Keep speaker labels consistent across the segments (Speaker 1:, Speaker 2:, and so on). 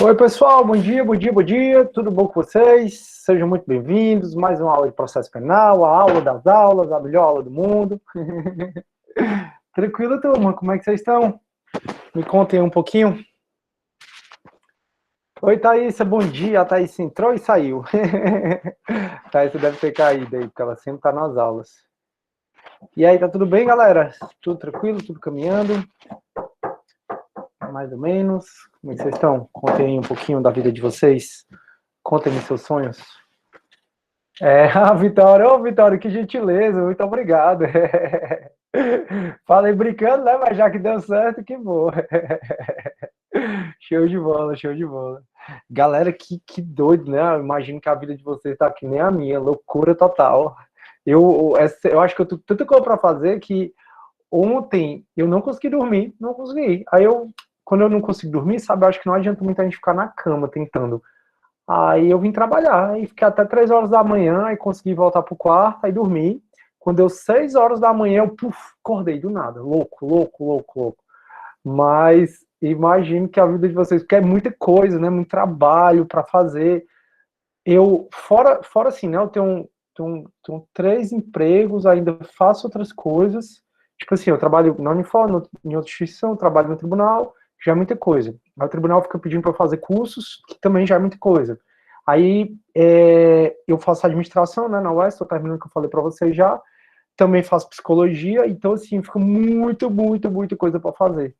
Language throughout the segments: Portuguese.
Speaker 1: Oi, pessoal, bom dia, bom dia, bom dia, tudo bom com vocês? Sejam muito bem-vindos, mais uma aula de processo penal, a aula das aulas, a melhor aula do mundo. Tranquilo, turma? Como é que vocês estão? Me contem um pouquinho. Oi, Thaísa, bom dia. A Thaísa entrou e saiu. Thaísa deve ter caído aí, porque ela sempre está nas aulas. E aí, tá tudo bem, galera? Tudo tranquilo, tudo caminhando? Mais ou menos. Como é que vocês estão? Contem aí um pouquinho da vida de vocês. Contem-me seus sonhos. Vitória, ô Vitória, que gentileza, muito obrigado. Falei brincando, né? Mas já que deu certo, que bom. Show de bola, show de bola. Galera, que doido, né? Eu imagino que a vida de vocês tá que nem a minha, loucura total. Eu acho que eu tenho tanta coisa pra fazer que ontem eu não consegui dormir, não consegui. Quando eu não consigo dormir, sabe, eu acho que não adianta muito a gente ficar na cama tentando. Aí eu vim trabalhar, aí fiquei até 3 horas da manhã, aí consegui voltar pro quarto, aí dormi. Quando deu 6 horas da manhã, eu acordei do nada, louco, louco, louco, louco. Mas imagino que a vida de vocês, porque é muita coisa, né? Muito trabalho para fazer. Fora assim, né? Eu tenho 3 empregos, ainda faço outras coisas. Tipo assim, eu trabalho na Unifor, em outra instituição, trabalho no tribunal, já é muita coisa. Aí o tribunal fica pedindo para eu fazer cursos, que também já é muita coisa. Aí eu faço administração, né, na UES, estou terminando o que eu falei para vocês já. Também faço psicologia, então assim, fica muita coisa para fazer.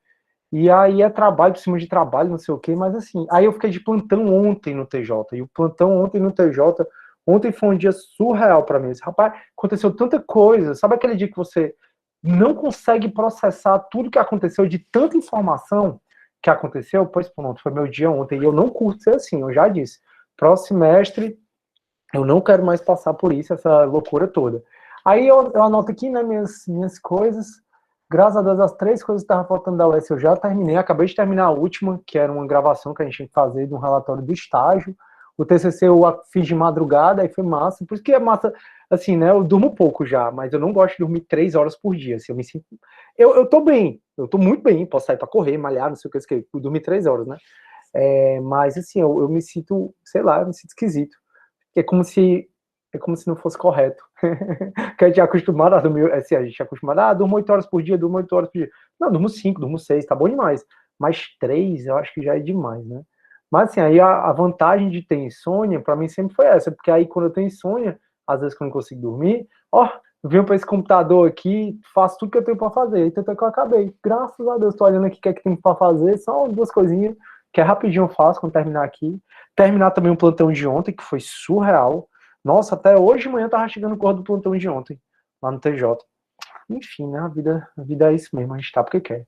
Speaker 1: E aí é trabalho por cima de trabalho, não sei o quê, mas assim, aí eu fiquei de plantão ontem no TJ, e o plantão ontem no TJ, ontem foi um dia surreal para mim. Rapaz, aconteceu tanta coisa, sabe aquele dia que você não consegue processar tudo que aconteceu, de tanta informação que aconteceu? Pois pronto, foi meu dia ontem, e eu não curto ser assim, eu já disse. Próximo semestre, eu não quero mais passar por isso, essa loucura toda. Aí eu anoto aqui, né, minhas coisas. Graças a Deus, as 3 coisas que estavam faltando da UES eu já terminei. Acabei de terminar a última, que era uma gravação que a gente tinha que fazer de um relatório do estágio. O TCC eu fiz de madrugada, aí foi massa. Por isso que é massa, assim, né? Eu durmo pouco já, mas eu não gosto de dormir 3 horas por dia. Assim, eu me sinto. Eu tô bem, eu tô muito bem. Posso sair pra correr, malhar, não sei o que, eu dormir 3 horas, né? Mas, assim, eu me sinto, sei lá, eu me sinto esquisito. É como se não fosse correto. Que a gente é acostumado a dormir, assim, a gente é acostumado a durmo 8 horas por dia, durmo 8 horas por dia. Não, durmo 5, durmo 6, tá bom demais. Mas 3, eu acho que já é demais, né? Mas assim, aí a vantagem de ter insônia, pra mim sempre foi essa, porque aí quando eu tenho insônia, às vezes que eu não consigo dormir, ó, eu venho pra esse computador aqui, faço tudo que eu tenho pra fazer, e tanto é que eu acabei. Graças a Deus, tô olhando aqui o que é que tem pra fazer, só 2 coisinhas, que é rapidinho eu faço quando terminar aqui. Terminar também um plantão de ontem, que foi surreal. Nossa, até hoje de manhã eu tava chegando com o do plantão de ontem, lá no TJ. Enfim, né? A vida é isso mesmo, a gente tá porque quer.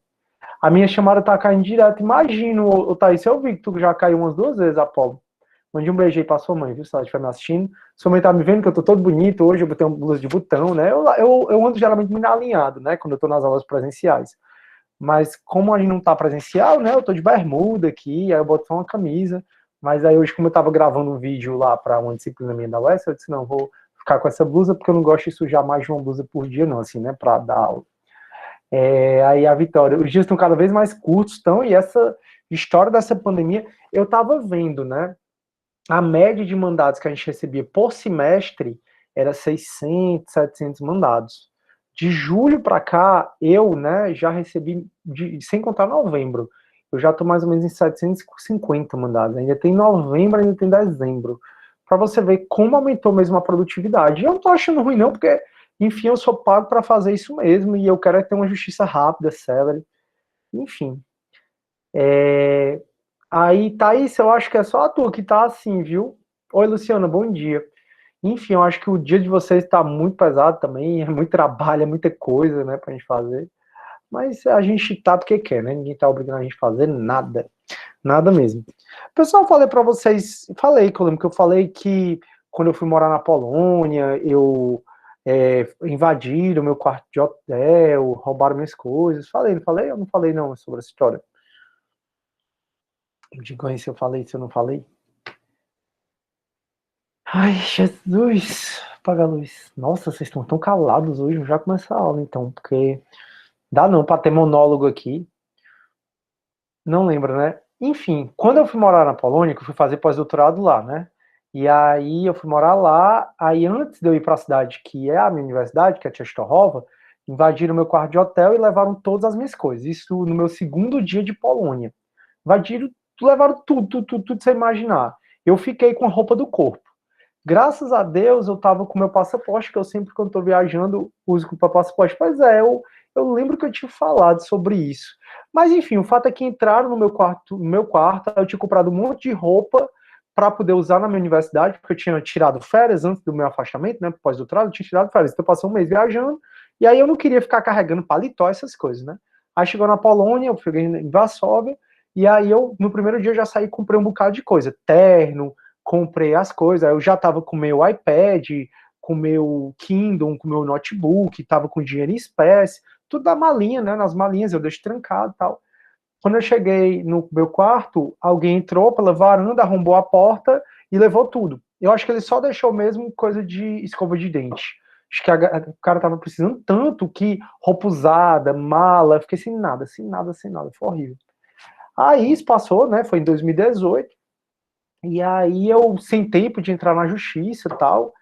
Speaker 1: A minha chamada tá caindo direto. Imagino, ô Thaís, eu vi que tu já caiu umas 2 vezes, Apolo. Mande um beijo aí pra sua mãe, viu? Se ela estiver me assistindo. Sua mãe tá me vendo que eu tô todo bonito hoje, eu botei uma blusa de botão, né? Eu ando geralmente muito alinhado, né? Quando eu tô nas aulas presenciais. Mas como a gente não tá presencial, né? Eu tô de bermuda aqui, aí eu boto só uma camisa. Mas aí hoje, como eu tava gravando um vídeo lá para uma disciplina minha da UES, eu disse, não, vou ficar com essa blusa, porque eu não gosto de sujar mais de uma blusa por dia, não, assim, né? Pra dar aula. Aí a Vitória, os dias estão cada vez mais curtos, estão, e essa história dessa pandemia, eu tava vendo, né? A média de mandados que a gente recebia por semestre era 600, 700 mandados. De julho para cá, eu, né, já recebi, sem contar novembro, eu já estou mais ou menos em 750 mandados. Ainda tem novembro, ainda tem dezembro. Para você ver como aumentou mesmo a produtividade. E eu não estou achando ruim, não, porque, enfim, eu sou pago para fazer isso mesmo e eu quero ter uma justiça rápida, célere. Enfim. Aí, Thaís, eu acho que é só a tua que tá assim, viu? Oi, Luciana, bom dia. Enfim, eu acho que o dia de vocês está muito pesado também, é muito trabalho, é muita coisa, né, pra gente fazer. Mas a gente tá porque quer, né? Ninguém tá obrigando a gente a fazer nada. Nada mesmo. Pessoal, falei pra vocês, que eu lembro que eu falei que quando eu fui morar na Polônia, invadiram meu quarto de hotel, roubaram minhas coisas. Falei, não falei? Eu não falei não sobre essa história. Diga aí se eu falei, se eu não falei. Ai, Jesus, apaga a luz. Nossa, vocês estão tão calados hoje, já começa a aula então, porque dá não pra ter monólogo aqui. Não lembro, né? Enfim, quando eu fui morar na Polônia, que eu fui fazer pós-doutorado lá, né? E aí eu fui morar lá, aí antes de eu ir para a cidade que é a minha universidade, que é Częstochowa, invadiram meu quarto de hotel e levaram todas as minhas coisas. Isso no meu segundo dia de Polônia. Invadiram, levaram tudo que você imaginar. Eu fiquei com a roupa do corpo. Graças a Deus eu tava com meu passaporte, que eu sempre, quando tô viajando, uso para passaporte. Pois é, eu lembro que eu tinha falado sobre isso. Mas enfim, o fato é que entraram no meu quarto, eu tinha comprado um monte de roupa para poder usar na minha universidade, porque eu tinha tirado férias antes do meu afastamento, né, pós-doutorado, eu tinha tirado férias, então eu passei um mês viajando, e aí eu não queria ficar carregando paletó, essas coisas, né. Aí chegou na Polônia, eu fiquei em Varsóvia, e aí eu, no primeiro dia, eu já saí e comprei um bocado de coisa, terno, comprei as coisas, eu já estava com o meu iPad, com o meu Kindle, com o meu notebook, estava com dinheiro em espécie, tudo da malinha, né, nas malinhas, eu deixo trancado e tal. Quando eu cheguei no meu quarto, alguém entrou pela varanda, arrombou a porta e levou tudo. Eu acho que ele só deixou mesmo coisa de escova de dente. Acho que o cara tava precisando tanto que roupa usada, mala, fiquei sem nada, sem nada, sem nada, foi horrível. Aí isso passou, né, foi em 2018, e aí eu, sem tempo de entrar na justiça e tal,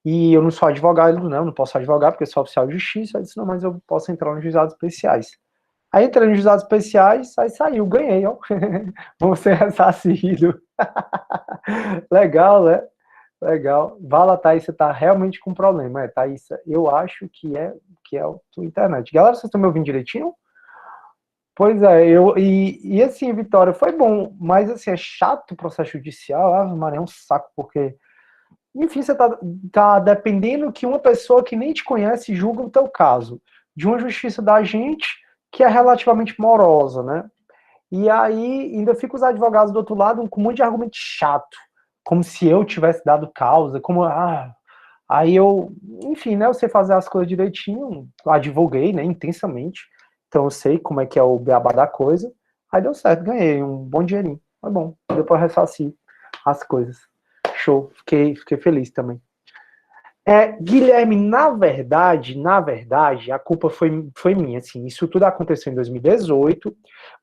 Speaker 1: e eu não sou advogado, não, não posso advogar porque eu sou oficial de justiça, eu disse, não, mas eu posso entrar nos juizados especiais. Aí entrei nos juizados especiais, aí saiu, ganhei, ó. Vamos ser ressarcido. Legal, né? Legal. Vala, Thaís, você tá realmente com problema. Thaís, eu acho que é a tua internet. Galera, vocês estão me ouvindo direitinho? Pois é, e assim, Vitória, foi bom, mas assim, é chato o processo judicial, Maria, é um saco, porque, enfim, você tá dependendo que uma pessoa que nem te conhece julga o teu caso, de uma justiça da gente que é relativamente morosa, né? E aí ainda fica os advogados do outro lado com um monte de argumento chato, como se eu tivesse dado causa, como, aí eu, enfim, né, eu sei fazer as coisas direitinho, advoguei, né, intensamente, então eu sei como é que é o beabá da coisa, aí deu certo, ganhei um bom dinheirinho, foi bom, depois ressarci as coisas, show, fiquei feliz também. Guilherme, na verdade, a culpa foi minha, assim, isso tudo aconteceu em 2018,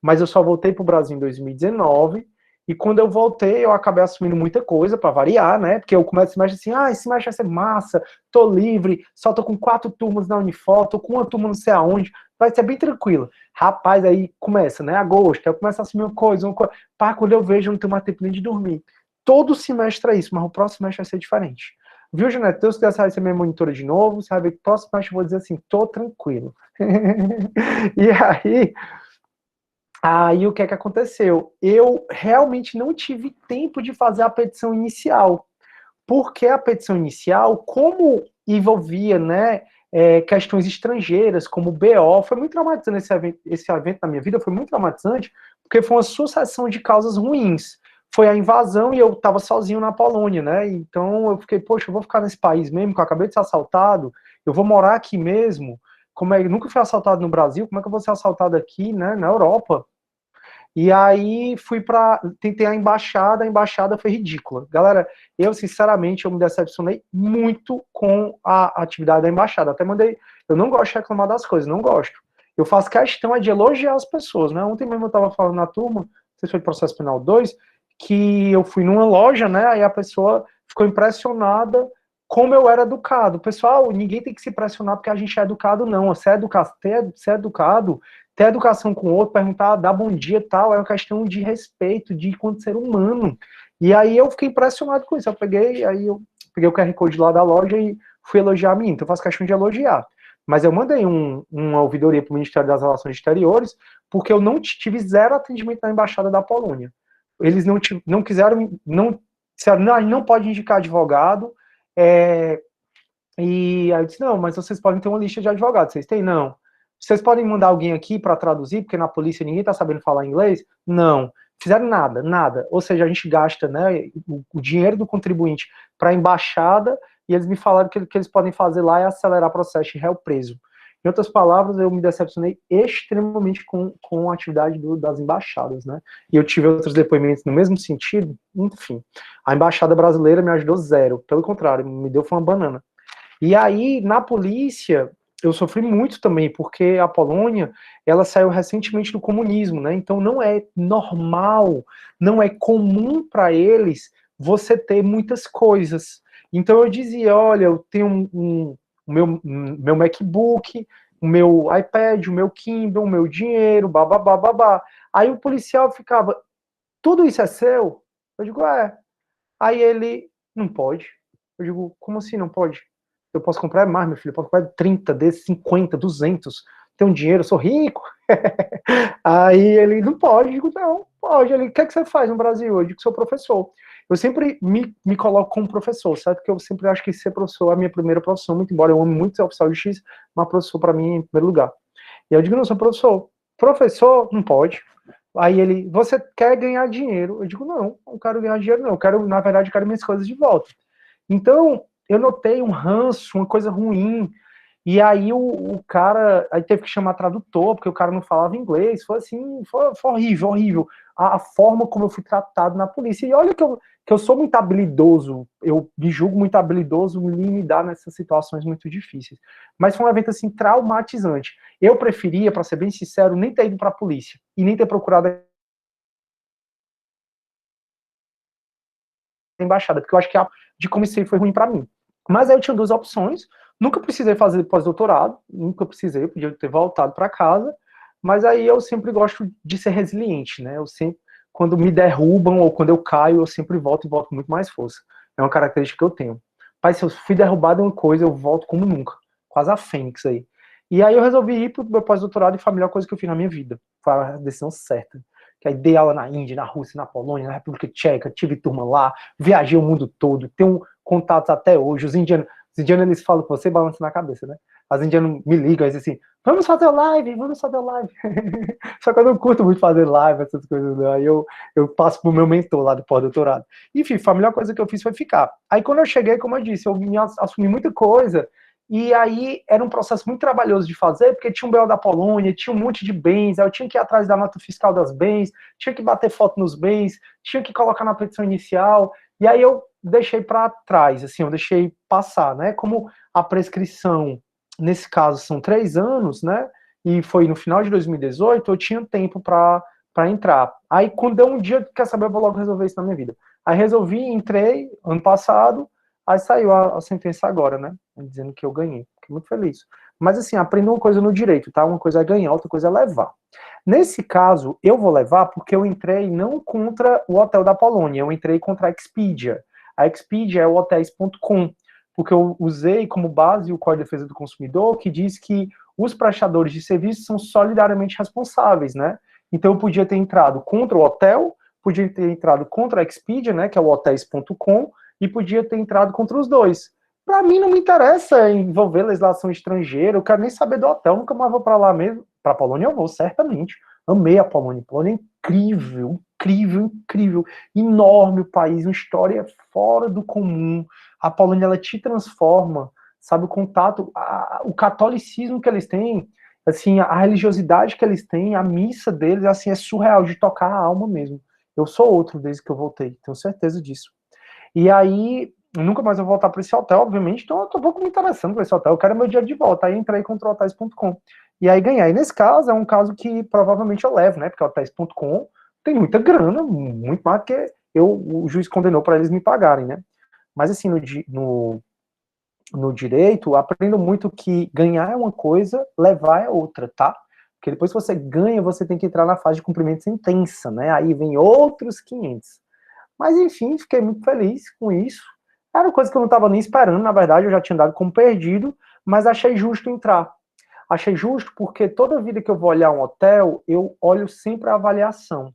Speaker 1: mas eu só voltei para o Brasil em 2019, e quando eu voltei, eu acabei assumindo muita coisa, para variar, né, porque eu começo a semestre assim, esse semestre vai ser massa, tô livre, só tô com 4 turmas na Unifor, tô com uma turma não sei aonde, vai ser bem tranquilo. Rapaz, aí começa, né, agosto, eu começo a assumir uma coisa, pá, quando eu vejo, eu não tenho mais tempo nem de dormir. Todo semestre é isso, mas o próximo semestre vai ser diferente. Viu, Janete? Deus quiser, você vai ser minha monitora de novo. Você vai ver que próximo eu vou dizer assim, tô tranquilo. E aí o que é que aconteceu? Eu realmente não tive tempo de fazer a petição inicial. Porque a petição inicial, como envolvia, né, questões estrangeiras, como o BO, foi muito traumatizante esse evento na minha vida, foi muito traumatizante, porque foi uma sucessão de causas ruins. Foi a invasão e eu estava sozinho na Polônia, né? Então eu fiquei, poxa, eu vou ficar nesse país mesmo, que eu acabei de ser assaltado, eu vou morar aqui mesmo. Como é, eu nunca fui assaltado no Brasil, como é que eu vou ser assaltado aqui, né, na Europa? E aí tentei a embaixada foi ridícula. Galera, eu sinceramente eu me decepcionei muito com a atividade da embaixada. Até mandei, eu não gosto de reclamar das coisas, não gosto. Eu faço questão de elogiar as pessoas, né? Ontem mesmo eu estava falando na turma, não sei se foi processo penal 2, que eu fui numa loja, né? Aí a pessoa ficou impressionada como eu era educado. Pessoal, ninguém tem que se impressionar porque a gente é educado, não. Você é educado, ter educação com o outro, perguntar, dar bom dia e tal, é uma questão de respeito, de enquanto ser humano. E aí eu fiquei impressionado com isso. Eu peguei o QR Code lá da loja e fui elogiar a mim. Então eu faço questão de elogiar. Mas eu mandei uma ouvidoria para o Ministério das Relações Exteriores, porque eu não tive zero atendimento na Embaixada da Polônia. Eles não quiseram, não disseram, não, a gente não pode indicar advogado, e aí eu disse, não, mas vocês podem ter uma lista de advogados, vocês têm? Não. Vocês podem mandar alguém aqui para traduzir, porque na polícia ninguém está sabendo falar inglês? Não. Fizeram nada, nada. Ou seja, a gente gasta, né, o dinheiro do contribuinte para a embaixada e eles me falaram que o que eles podem fazer lá é acelerar processo de réu preso. Em outras palavras, eu me decepcionei extremamente com a atividade das embaixadas, né? E eu tive outros depoimentos no mesmo sentido, enfim. A embaixada brasileira me ajudou zero, pelo contrário, me deu foi uma banana. E aí, na polícia, eu sofri muito também, porque a Polônia, ela saiu recentemente do comunismo, né? Então não é normal, não é comum para eles você ter muitas coisas. Então eu dizia, olha, eu tenho meu MacBook, o meu iPad, o meu Kindle, o meu dinheiro, babá, babá. Aí o policial ficava, tudo isso é seu? Eu digo, é. Aí ele, não pode. Eu digo, como assim não pode? Eu posso comprar mais, meu filho, eu posso comprar 30 desses, 50, 200. Tenho dinheiro, eu sou rico. Aí ele, não pode. Eu digo, não, pode. Ele, o que é que você faz no Brasil? Eu digo, sou professor. Eu sempre me coloco como professor, certo? Porque eu sempre acho que ser professor é a minha primeira profissão, muito embora eu ame muito ser oficial de justiça, mas professor para mim é em primeiro lugar. E eu digo, não, sou professor. Professor, não pode. Aí ele, você quer ganhar dinheiro? Eu digo, não quero ganhar dinheiro, não. Eu quero, na verdade, eu quero minhas coisas de volta. Então, eu notei um ranço, uma coisa ruim. E aí o cara, aí teve que chamar tradutor, porque o cara não falava inglês. Foi assim, foi horrível, horrível. A forma como eu fui tratado na polícia. E olha que eu sou muito habilidoso, eu me julgo muito habilidoso em me dar nessas situações muito difíceis. Mas foi um evento assim traumatizante. Eu preferia, para ser bem sincero, nem ter ido para a polícia e nem ter procurado a embaixada, porque eu acho que a de como isso aí foi ruim para mim. Mas aí eu tinha duas opções. Nunca precisei fazer pós-doutorado, nunca precisei, podia ter voltado para casa. Mas aí eu sempre gosto de ser resiliente, né? Eu sempre, quando me derrubam ou quando eu caio, eu sempre volto e volto com muito mais força. É uma característica que eu tenho. Pai, se eu fui derrubado em uma coisa, eu volto como nunca. Quase a fênix aí. E aí eu resolvi ir para o meu pós-doutorado e foi a melhor coisa que eu fiz na minha vida. Foi a decisão certa. Que aí dei aula na Índia, na Rússia, na Polônia, na República Tcheca, tive turma lá, viajei o mundo todo, tenho contatos até hoje. Os indianos eles falam com você e balançam na cabeça, né? As indianas me ligam e dizem assim, vamos fazer live, vamos fazer live. Só que eu não curto muito fazer live, essas coisas, né? Aí eu passo pro meu mentor lá do pós-doutorado. Enfim, a melhor coisa que eu fiz foi ficar. Aí quando eu cheguei, como eu disse, eu me assumi muita coisa, e aí era um processo muito trabalhoso de fazer, porque tinha um BO da Polônia, tinha um monte de bens, aí eu tinha que ir atrás da nota fiscal das bens, tinha que bater foto nos bens, tinha que colocar na petição inicial, e aí eu deixei para trás, assim, eu deixei passar, né? Como a prescrição, nesse caso, são 3 anos, né? E foi no final de 2018, eu tinha tempo para entrar. Aí, quando deu um dia, quer saber, eu vou logo resolver isso na minha vida. Aí resolvi, entrei ano passado, aí saiu a sentença agora, né? Dizendo que eu ganhei. Fiquei muito feliz. Mas assim, aprenda uma coisa no direito, tá? Uma coisa é ganhar, outra coisa é levar. Nesse caso, eu vou levar porque eu entrei não contra o Hotel da Polônia, eu entrei contra a Expedia. A Expedia é o hotéis.com, porque eu usei como base o Código de Defesa do Consumidor, que diz que os prestadores de serviços são solidariamente responsáveis, né? Então eu podia ter entrado contra o hotel, podia ter entrado contra a Expedia, né, que é o hotéis.com, e podia ter entrado contra os dois. Para mim não me interessa envolver legislação estrangeira, eu quero nem saber do hotel, nunca mais vou para lá mesmo. Para a Polônia eu vou, certamente. Amei a Polônia. A Polônia é incrível, incrível, incrível. Enorme o país, uma história fora do comum. A Polônia, ela te transforma, sabe, o contato, o catolicismo que eles têm, assim, a religiosidade que eles têm, a missa deles, assim, é surreal, de tocar a alma mesmo. Eu sou outro desde que eu voltei, tenho certeza disso. E aí, nunca mais eu vou voltar para esse hotel, obviamente, então eu tô um pouco me interessando por esse hotel, eu quero meu dinheiro de volta. Aí entrei contra o hotéis.com. E aí ganhei. E nesse caso, é um caso que provavelmente eu levo, né? Porque o hotéis.com tem muita grana, muito mais do que o juiz condenou para eles me pagarem, né? Mas assim, no direito, aprendo muito que ganhar é uma coisa, levar é outra, tá? Porque depois que você ganha, você tem que entrar na fase de cumprimento de sentença, né? Aí vem outros 500. Mas enfim, fiquei muito feliz com isso. Era uma coisa que eu não estava nem esperando, na verdade, eu já tinha dado como perdido, mas achei justo entrar. Achei justo porque toda vida que eu vou olhar um hotel, eu olho sempre a avaliação.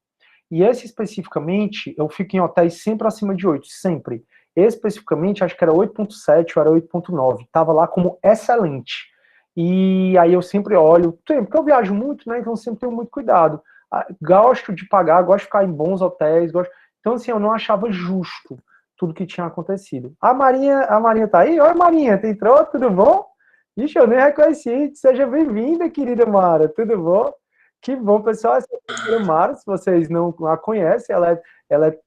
Speaker 1: E esse especificamente, eu fico em hotéis sempre acima de 8, sempre. Especificamente, acho que era 8.7 ou era 8.9. Estava lá como excelente. E aí eu sempre olho, porque eu viajo muito, né? Então sempre tenho muito cuidado. Gosto de pagar, gosto de ficar em bons hotéis, gosto. Então, assim, eu não achava justo tudo que tinha acontecido. A Marinha tá aí? Oi, Marinha, tu entrou? Tudo bom? Ixi, eu nem reconheci. Seja bem-vinda, querida Mara. Tudo bom? Que bom, pessoal. Essa é a professora Mara, se vocês não a conhecem,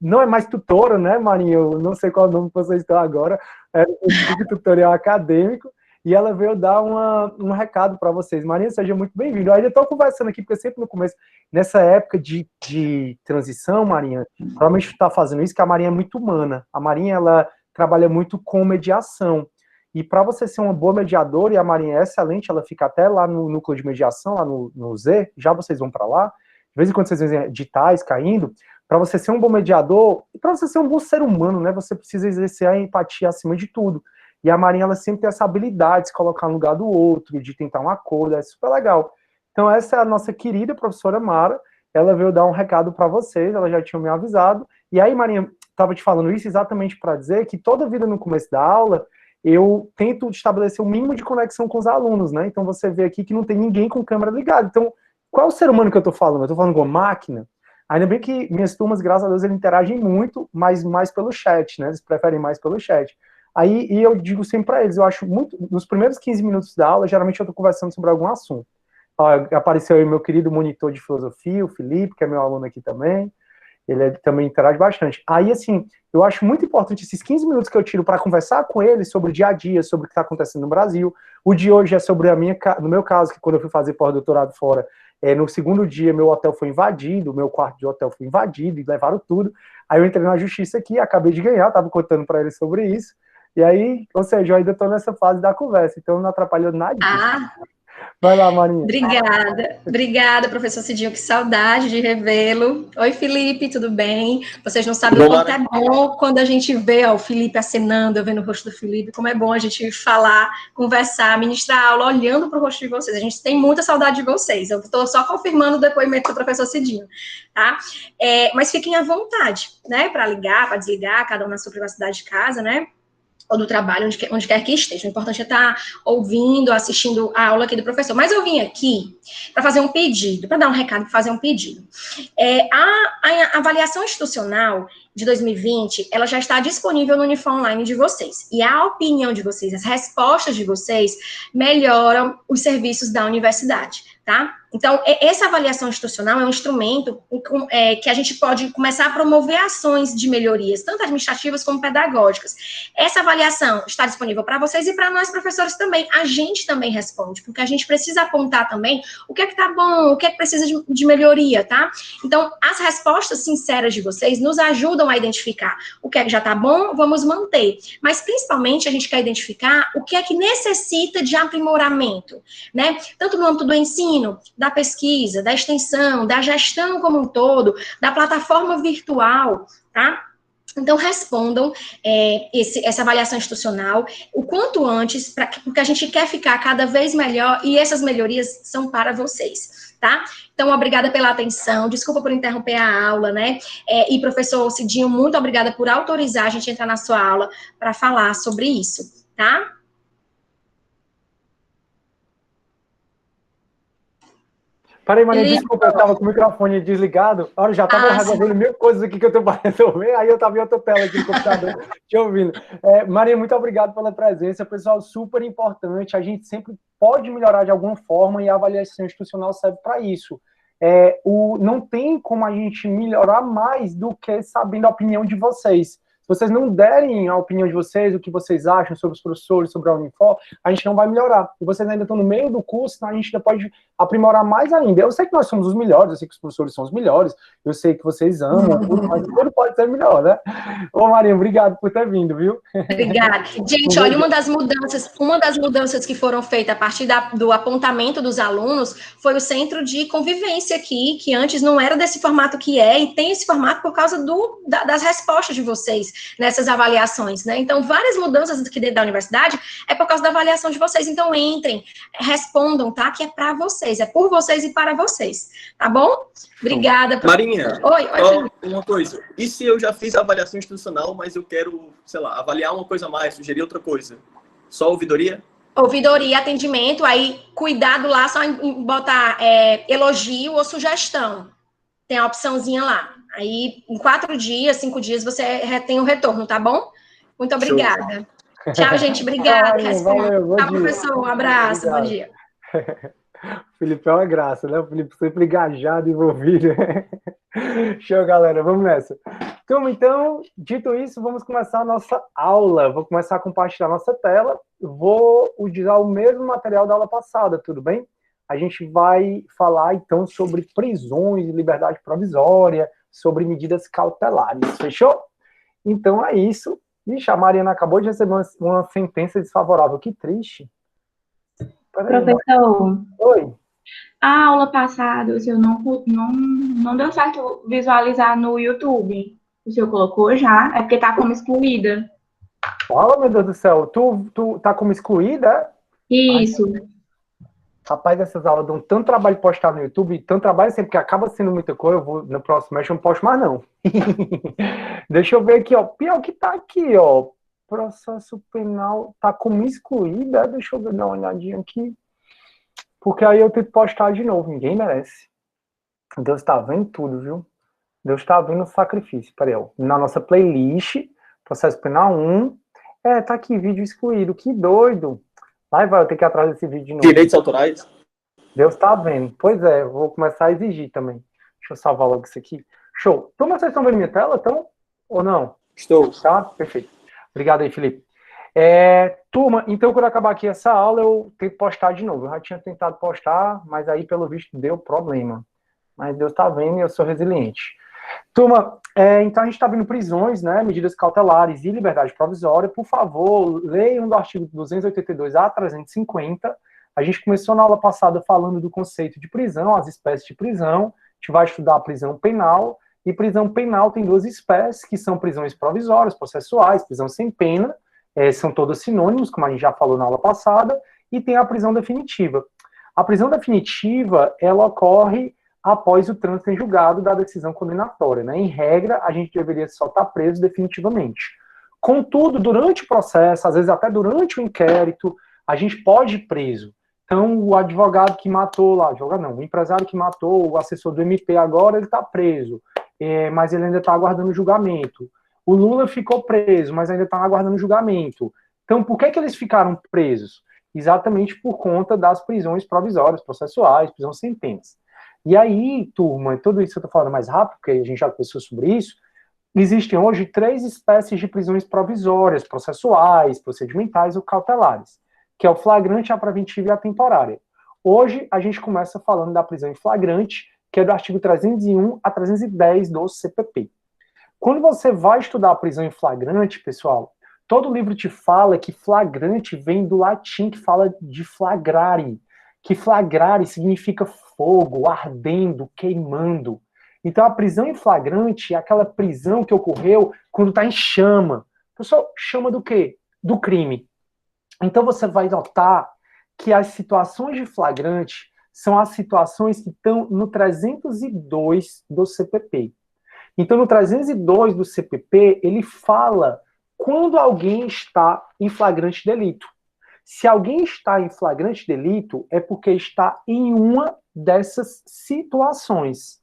Speaker 1: não é mais tutora, né, Marinha? Eu não sei qual é o nome que vocês estão agora. É um tutorial acadêmico. e ela veio dar um recado para vocês. Marinha, seja muito bem-vindo. Eu ainda estou conversando aqui, porque sempre no começo, nessa época de transição, Marinha, provavelmente está fazendo isso, que a Marinha é muito humana. A Marinha, ela trabalha muito com mediação. E para você ser uma boa mediadora, e a Marinha é excelente, ela fica até lá no núcleo de mediação, lá no Z, já vocês vão para lá, de vez em quando vocês veem editais caindo, para você ser um bom mediador, e para você ser um bom ser humano, né, você precisa exercer a empatia acima de tudo. E a Marinha, ela sempre tem essa habilidade de se colocar no lugar do outro, de tentar um acordo, é super legal. Então essa é a nossa querida professora Mara, ela veio dar um recado para vocês, ela já tinha me avisado, e aí, Marinha, estava te falando isso exatamente para dizer que toda vida no começo da aula, eu tento estabelecer o mínimo de conexão com os alunos, né? Então você vê aqui que não tem ninguém com câmera ligada. Então, qual é o ser humano que eu estou falando? Eu estou falando com uma máquina? Ainda bem que minhas turmas, graças a Deus, eles interagem muito, mas mais pelo chat, né? Eles preferem mais pelo chat. Aí, e eu digo sempre para eles, eu acho muito, nos primeiros 15 minutos da aula, geralmente eu estou conversando sobre algum assunto. Ó, apareceu aí meu querido monitor de filosofia, o Felipe, que é meu aluno aqui também. Ele também interage bastante. Aí, assim, eu acho muito importante esses 15 minutos que eu tiro para conversar com ele sobre o dia a dia, sobre o que está acontecendo no Brasil. O de hoje é sobre no meu caso, que quando eu fui fazer pós-doutorado fora, no segundo dia meu hotel foi invadido, o meu quarto de hotel foi invadido e levaram tudo. Aí eu entrei na justiça aqui, acabei de ganhar, estava contando para ele sobre isso. E aí, ou seja, eu ainda estou nessa fase da conversa, então não atrapalhou nada disso.
Speaker 2: Ah,
Speaker 1: vai lá, Marinha.
Speaker 2: Obrigada, professor Cidinho, que saudade de revê-lo. Oi, Felipe, tudo bem? Vocês não sabem o quanto é bom quando a gente vê o Felipe acenando, eu vendo o rosto do Felipe, como é bom a gente falar, conversar, ministrar aula, olhando para o rosto de vocês. A gente tem muita saudade de vocês. Eu estou só confirmando o depoimento do professor Cidinho, tá? Mas fiquem à vontade, né, para ligar, para desligar, cada um na sua privacidade de casa, né? Ou do trabalho, onde quer que esteja. O importante é estar ouvindo, assistindo a aula aqui do professor. Mas eu vim aqui para fazer um pedido, para dar um recado, para fazer um pedido. A avaliação institucional de 2020, ela já está disponível no Unifó Online de vocês. E a opinião de vocês, as respostas de vocês, melhoram os serviços da universidade, tá? Então, essa avaliação institucional é um instrumento que a gente pode começar a promover ações de melhorias, tanto administrativas como pedagógicas. Essa avaliação está disponível para vocês e para nós, professores, também. A gente também responde, porque a gente precisa apontar também o que é que está bom, o que é que precisa de melhoria, tá? Então, as respostas sinceras de vocês nos ajudam a identificar o que é que já está bom, vamos manter. Mas, principalmente, a gente quer identificar o que é que necessita de aprimoramento, né? Tanto no âmbito do ensino, da pesquisa, da extensão, da gestão como um todo, da plataforma virtual, tá? Então, respondam essa avaliação institucional o quanto antes, porque a gente quer ficar cada vez melhor e essas melhorias são para vocês, tá? Então, obrigada pela atenção, desculpa por interromper a aula, né? E, professor Cidinho, muito obrigada por autorizar a gente entrar na sua aula para falar sobre isso, tá?
Speaker 1: Peraí, Maria, desculpa, eu estava com o microfone desligado. Olha, já estava resolvendo mil coisas aqui que eu estou para resolver, aí eu estava em outra tela aqui no computador, te ouvindo. Maria, muito obrigado pela presença, pessoal, super importante. A gente sempre pode melhorar de alguma forma e a avaliação institucional serve para isso. Não tem como a gente melhorar mais do que sabendo a opinião de vocês. Se vocês não derem a opinião de vocês, o que vocês acham sobre os professores, sobre a Unifor, a gente não vai melhorar. E vocês ainda estão no meio do curso, então a gente ainda pode aprimorar mais ainda. Eu sei que nós somos os melhores, eu sei que os professores são os melhores, eu sei que vocês amam, mas tudo pode ser melhor, né? Ô, Maria, obrigado por ter vindo, viu?
Speaker 2: Obrigada. Gente, olha, uma das mudanças que foram feitas a partir do apontamento dos alunos foi o centro de convivência aqui, que antes não era desse formato que e tem esse formato por causa das respostas de vocês nessas avaliações, né? Então, várias mudanças aqui dentro da universidade é por causa da avaliação de vocês. Então, entrem, respondam, tá? Que é para vocês, é por vocês e para vocês, tá bom? Obrigada.
Speaker 3: Marinha,
Speaker 2: Oi.
Speaker 3: Uma coisa. E se eu já fiz a avaliação institucional, mas eu quero, sei lá, avaliar uma coisa a mais, sugerir outra coisa? Só ouvidoria?
Speaker 2: Ouvidoria, atendimento, aí cuidado lá, só em botar elogio ou sugestão. Tem a opçãozinha lá. Aí, em 4 dias, 5 dias, você tem o retorno, tá bom? Muito obrigada. Tchau, gente. Obrigada.
Speaker 1: Valeu,
Speaker 2: Tchau, professor. Um abraço. Obrigado. Bom dia.
Speaker 1: O Felipe é uma graça, né? O Felipe sempre engajado, envolvido. Show, galera. Vamos nessa. Então, dito isso, vamos começar a nossa aula. Vou começar a compartilhar a nossa tela. Vou utilizar o mesmo material da aula passada, tudo bem? A gente vai falar, então, sobre prisões de liberdade provisória, sobre medidas cautelares. Fechou? Então, é isso. Ixi, a Mariana acabou de receber uma sentença desfavorável. Que triste.
Speaker 4: Professor,
Speaker 1: Oi.
Speaker 4: a aula passada, o senhor não deu certo visualizar no YouTube. O senhor colocou já? É porque tá como excluída.
Speaker 1: Fala, meu Deus do céu. Tu tá como excluída?
Speaker 4: Isso.
Speaker 1: Rapaz, essas aulas dão tanto trabalho de postar no YouTube, tanto trabalho sempre, porque acaba sendo muita coisa. Eu vou no próximo mês, eu não posto mais, não. Deixa eu ver aqui, ó. Pior que tá aqui, ó. Processo penal tá como excluída. Deixa eu ver, dar uma olhadinha aqui. Porque aí eu tenho que postar de novo. Ninguém merece. Deus tá vendo tudo, viu? Deus tá vendo o sacrifício. Peraí, ó. Na nossa playlist, processo penal 1. Tá aqui, vídeo excluído. Que doido. Vai, eu ter que ir atrás desse vídeo de novo.
Speaker 3: Direitos autorais?
Speaker 1: Deus tá vendo. Pois é, vou começar a exigir também. Deixa eu salvar logo isso aqui. Show. Turma, vocês estão vendo minha tela, então? Ou não?
Speaker 3: Estou.
Speaker 1: Tá? Perfeito. Obrigado aí, Felipe. Turma, então quando acabar aqui essa aula, eu tenho que postar de novo. Eu já tinha tentado postar, mas aí, pelo visto, deu problema. Mas Deus tá vendo e eu sou resiliente. Turma, então a gente está vendo prisões, né, medidas cautelares e liberdade provisória. Por favor, leiam do artigo 282 a 350. A gente começou na aula passada falando do conceito de prisão, as espécies de prisão. A gente vai estudar a prisão penal. E prisão penal tem duas espécies, que são prisões provisórias, processuais, prisão sem pena. São todos sinônimos, como a gente já falou na aula passada. E tem a prisão definitiva. A prisão definitiva, ela ocorre após o trânsito em julgado da decisão condenatória, né? Em regra, a gente deveria só estar preso definitivamente. Contudo, durante o processo, às vezes até durante o inquérito, a gente pode ir preso. Então, o advogado que matou lá, o empresário que matou, o assessor do MP agora, ele está preso, mas ele ainda está aguardando julgamento. O Lula ficou preso, mas ainda está aguardando julgamento. Então, por que eles ficaram presos? Exatamente por conta das prisões provisórias, processuais, prisão sem penas. E aí, turma, tudo isso eu estou falando mais rápido, porque a gente já conversou sobre isso, existem hoje 3 espécies de prisões provisórias, processuais, procedimentais ou cautelares, que é o flagrante, a preventiva e a temporária. Hoje, a gente começa falando da prisão em flagrante, que é do artigo 301 a 310 do CPP. Quando você vai estudar a prisão em flagrante, pessoal, todo livro te fala que flagrante vem do latim, que fala de flagrare, que flagrare significa fogo, ardendo, queimando. Então, a prisão em flagrante é aquela prisão que ocorreu quando está em chama. Pessoal, chama do quê? Do crime. Então, você vai notar que as situações de flagrante são as situações que estão no 302 do CPP. Então, no 302 do CPP, ele fala quando alguém está em flagrante delito. Se alguém está em flagrante delito, é porque está em uma dessas situações.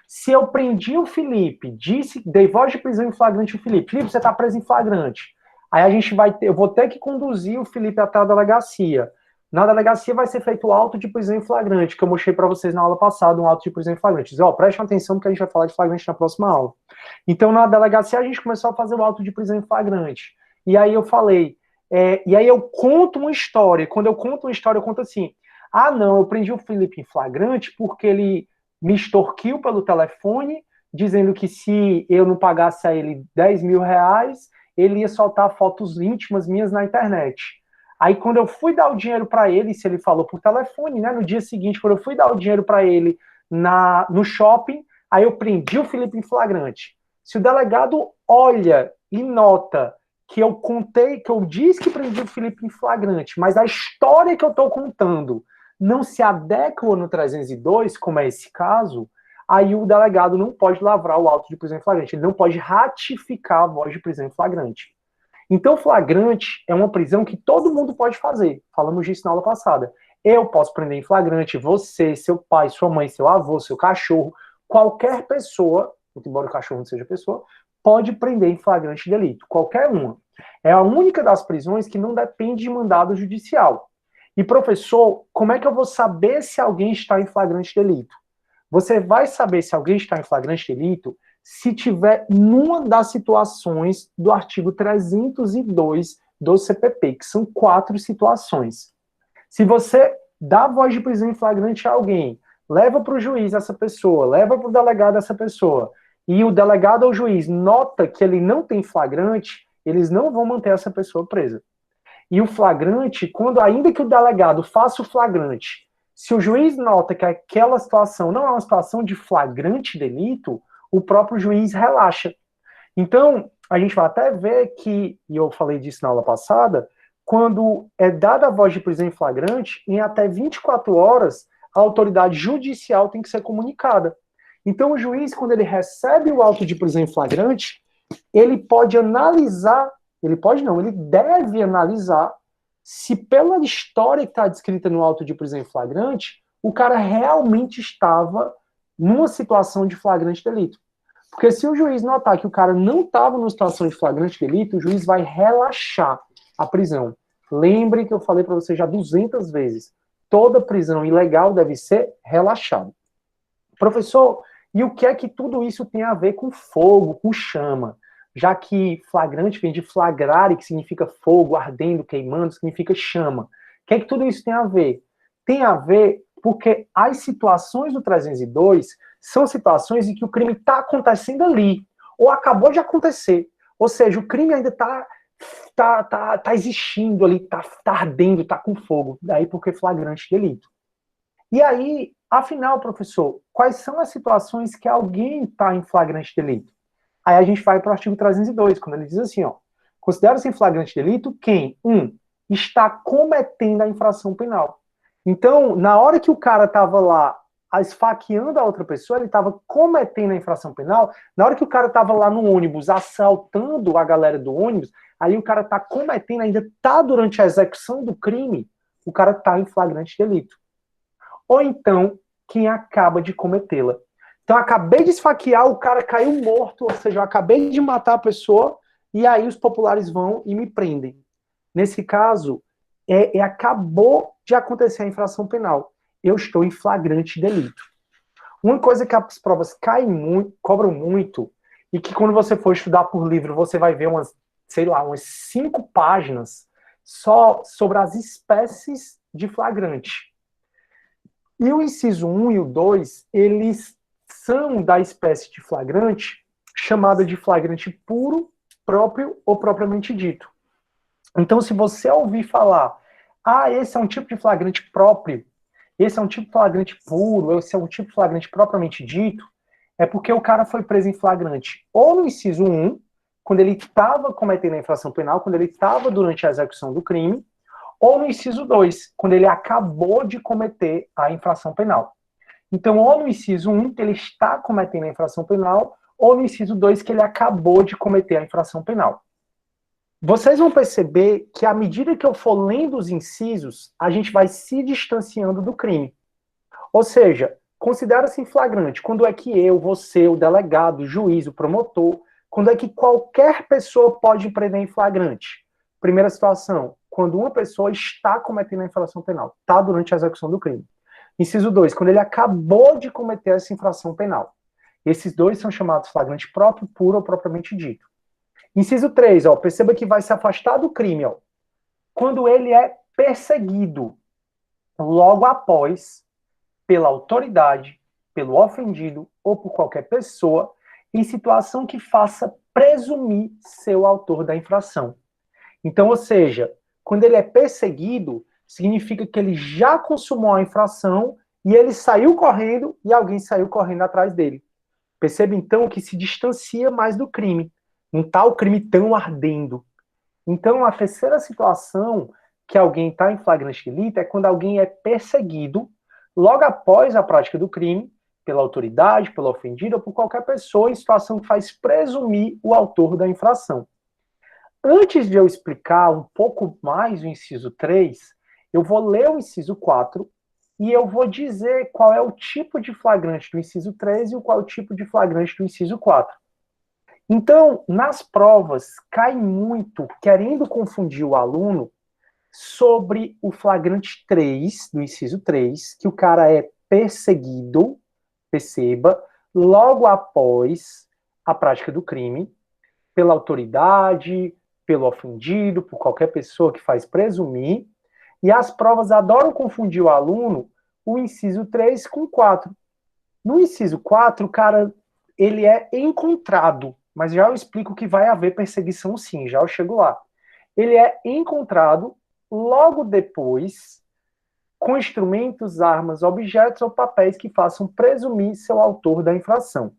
Speaker 1: Se eu prendi o Felipe, dei voz de prisão em flagrante ao Felipe, você está preso em flagrante. Aí eu vou ter que conduzir o Felipe até a delegacia. Na delegacia vai ser feito o auto de prisão em flagrante, que eu mostrei para vocês na aula passada, um auto de prisão em flagrante. Prestem atenção, porque a gente vai falar de flagrante na próxima aula. Então, na delegacia, a gente começou a fazer o auto de prisão em flagrante. E aí eu falei, e aí eu conto uma história. Quando eu conto uma história, eu conto assim, eu prendi o Felipe em flagrante porque ele me extorquiu pelo telefone, dizendo que se eu não pagasse a ele 10 mil reais, ele ia soltar fotos íntimas minhas na internet. Aí, quando eu fui dar o dinheiro para ele, se ele falou por telefone, né, no dia seguinte, quando eu fui dar o dinheiro para ele no shopping, aí eu prendi o Felipe em flagrante. Se o delegado olha e nota que eu contei, que eu disse que prendi o Felipe em flagrante, mas a história que eu estou contando não se adequa no 302, como é esse caso, aí o delegado não pode lavrar o auto de prisão em flagrante, ele não pode ratificar a voz de prisão em flagrante. Então, flagrante é uma prisão que todo mundo pode fazer. Falamos disso na aula passada. Eu posso prender em flagrante, você, seu pai, sua mãe, seu avô, seu cachorro, qualquer pessoa, embora o cachorro não seja pessoa, pode prender em flagrante delito. Qualquer uma. É a única das prisões que não depende de mandado judicial. E, professor, como é que eu vou saber se alguém está em flagrante delito? Você vai saber se alguém está em flagrante delito se tiver numa das situações do artigo 302 do CPP, que são 4 situações. Se você dá voz de prisão em flagrante a alguém, leva para o juiz essa pessoa, leva para o delegado essa pessoa, e o delegado ou o juiz nota que ele não tem flagrante, eles não vão manter essa pessoa presa. E o flagrante, quando ainda que o delegado faça o flagrante, se o juiz nota que aquela situação não é uma situação de flagrante delito, o próprio juiz relaxa. Então, a gente vai até ver que, e eu falei disso na aula passada, quando é dada a voz de prisão em flagrante, em até 24 horas, a autoridade judicial tem que ser comunicada. Então, o juiz, quando ele recebe o auto de prisão em flagrante, ele pode analisar, ele pode não, ele deve analisar se pela história que está descrita no auto de prisão em flagrante, o cara realmente estava numa situação de flagrante delito. Porque se o juiz notar que o cara não estava numa situação de flagrante delito, o juiz vai relaxar a prisão. Lembre que eu falei para você já 200 vezes, toda prisão ilegal deve ser relaxada. Professor, e o que é que tudo isso tem a ver com fogo, com chama? Já que flagrante vem de flagrare, que significa fogo, ardendo, queimando, significa chama. O que é que tudo isso tem a ver? Tem a ver porque as situações do 302 são situações em que o crime está acontecendo ali, ou acabou de acontecer. Ou seja, o crime ainda tá existindo ali, tá ardendo, tá com fogo. Daí porque flagrante delito. E aí, afinal, professor, quais são as situações que alguém está em flagrante delito? Aí a gente vai para o artigo 302, quando ele diz assim, ó, considera-se em flagrante delito quem, está cometendo a infração penal. Então, na hora que o cara estava lá esfaqueando a outra pessoa, ele estava cometendo a infração penal. Na hora que o cara estava lá no ônibus, assaltando a galera do ônibus, aí o cara está cometendo, ainda está durante a execução do crime, o cara está em flagrante delito. Ou então, quem acaba de cometê-la. Então, eu acabei de esfaquear, o cara caiu morto, ou seja, eu acabei de matar a pessoa, e aí os populares vão e me prendem. Nesse caso, acabou de acontecer a infração penal. Eu estou em flagrante delito. Uma coisa que as provas cobram muito, e que quando você for estudar por livro, você vai ver umas 5 páginas só sobre as espécies de flagrante. E o inciso 1 e o 2, eles são da espécie de flagrante chamada de flagrante puro, próprio ou propriamente dito. Então, se você ouvir falar, esse é um tipo de flagrante próprio, esse é um tipo de flagrante puro, esse é um tipo de flagrante propriamente dito, é porque o cara foi preso em flagrante ou no inciso 1, quando ele estava cometendo a infração penal, quando ele estava durante a execução do crime, ou no inciso 2, quando ele acabou de cometer a infração penal. Então, ou no inciso 1, que ele está cometendo a infração penal, ou no inciso 2, que ele acabou de cometer a infração penal. Vocês vão perceber que, à medida que eu for lendo os incisos, a gente vai se distanciando do crime. Ou seja, considera-se em flagrante quando é que eu, você, o delegado, o juiz, o promotor, quando é que qualquer pessoa pode prender em flagrante. Primeira situação, quando uma pessoa está cometendo a infração penal, está durante a execução do crime. Inciso 2, quando ele acabou de cometer essa infração penal. Esses dois são chamados flagrante próprio, puro ou propriamente dito. Inciso 3, perceba que vai se afastar do crime, quando ele é perseguido logo após, pela autoridade, pelo ofendido ou por qualquer pessoa, em situação que faça presumir ser o autor da infração. Então, ou seja, quando ele é perseguido, significa que ele já consumou a infração e ele saiu correndo e alguém saiu correndo atrás dele. Perceba, então, que se distancia mais do crime. Não está o crime tão ardendo. Então, a terceira situação que alguém está em flagrante delito é quando alguém é perseguido logo após a prática do crime, pela autoridade, pelo ofendido ou por qualquer pessoa em situação que faz presumir o autor da infração. Antes de eu explicar um pouco mais o inciso 3, eu vou ler o inciso 4 e eu vou dizer qual é o tipo de flagrante do inciso 3 e qual é o tipo de flagrante do inciso 4. Então, nas provas, cai muito, querendo confundir o aluno, sobre o flagrante 3, do inciso 3, que o cara é perseguido, perceba, logo após a prática do crime, pela autoridade, pelo ofendido, por qualquer pessoa que faz presumir, e as provas adoram confundir o aluno, o inciso 3 com 4. No inciso 4, o cara, ele é encontrado, mas já eu explico que vai haver perseguição sim, já eu chego lá. Ele é encontrado logo depois com instrumentos, armas, objetos ou papéis que façam presumir seu autor da infração.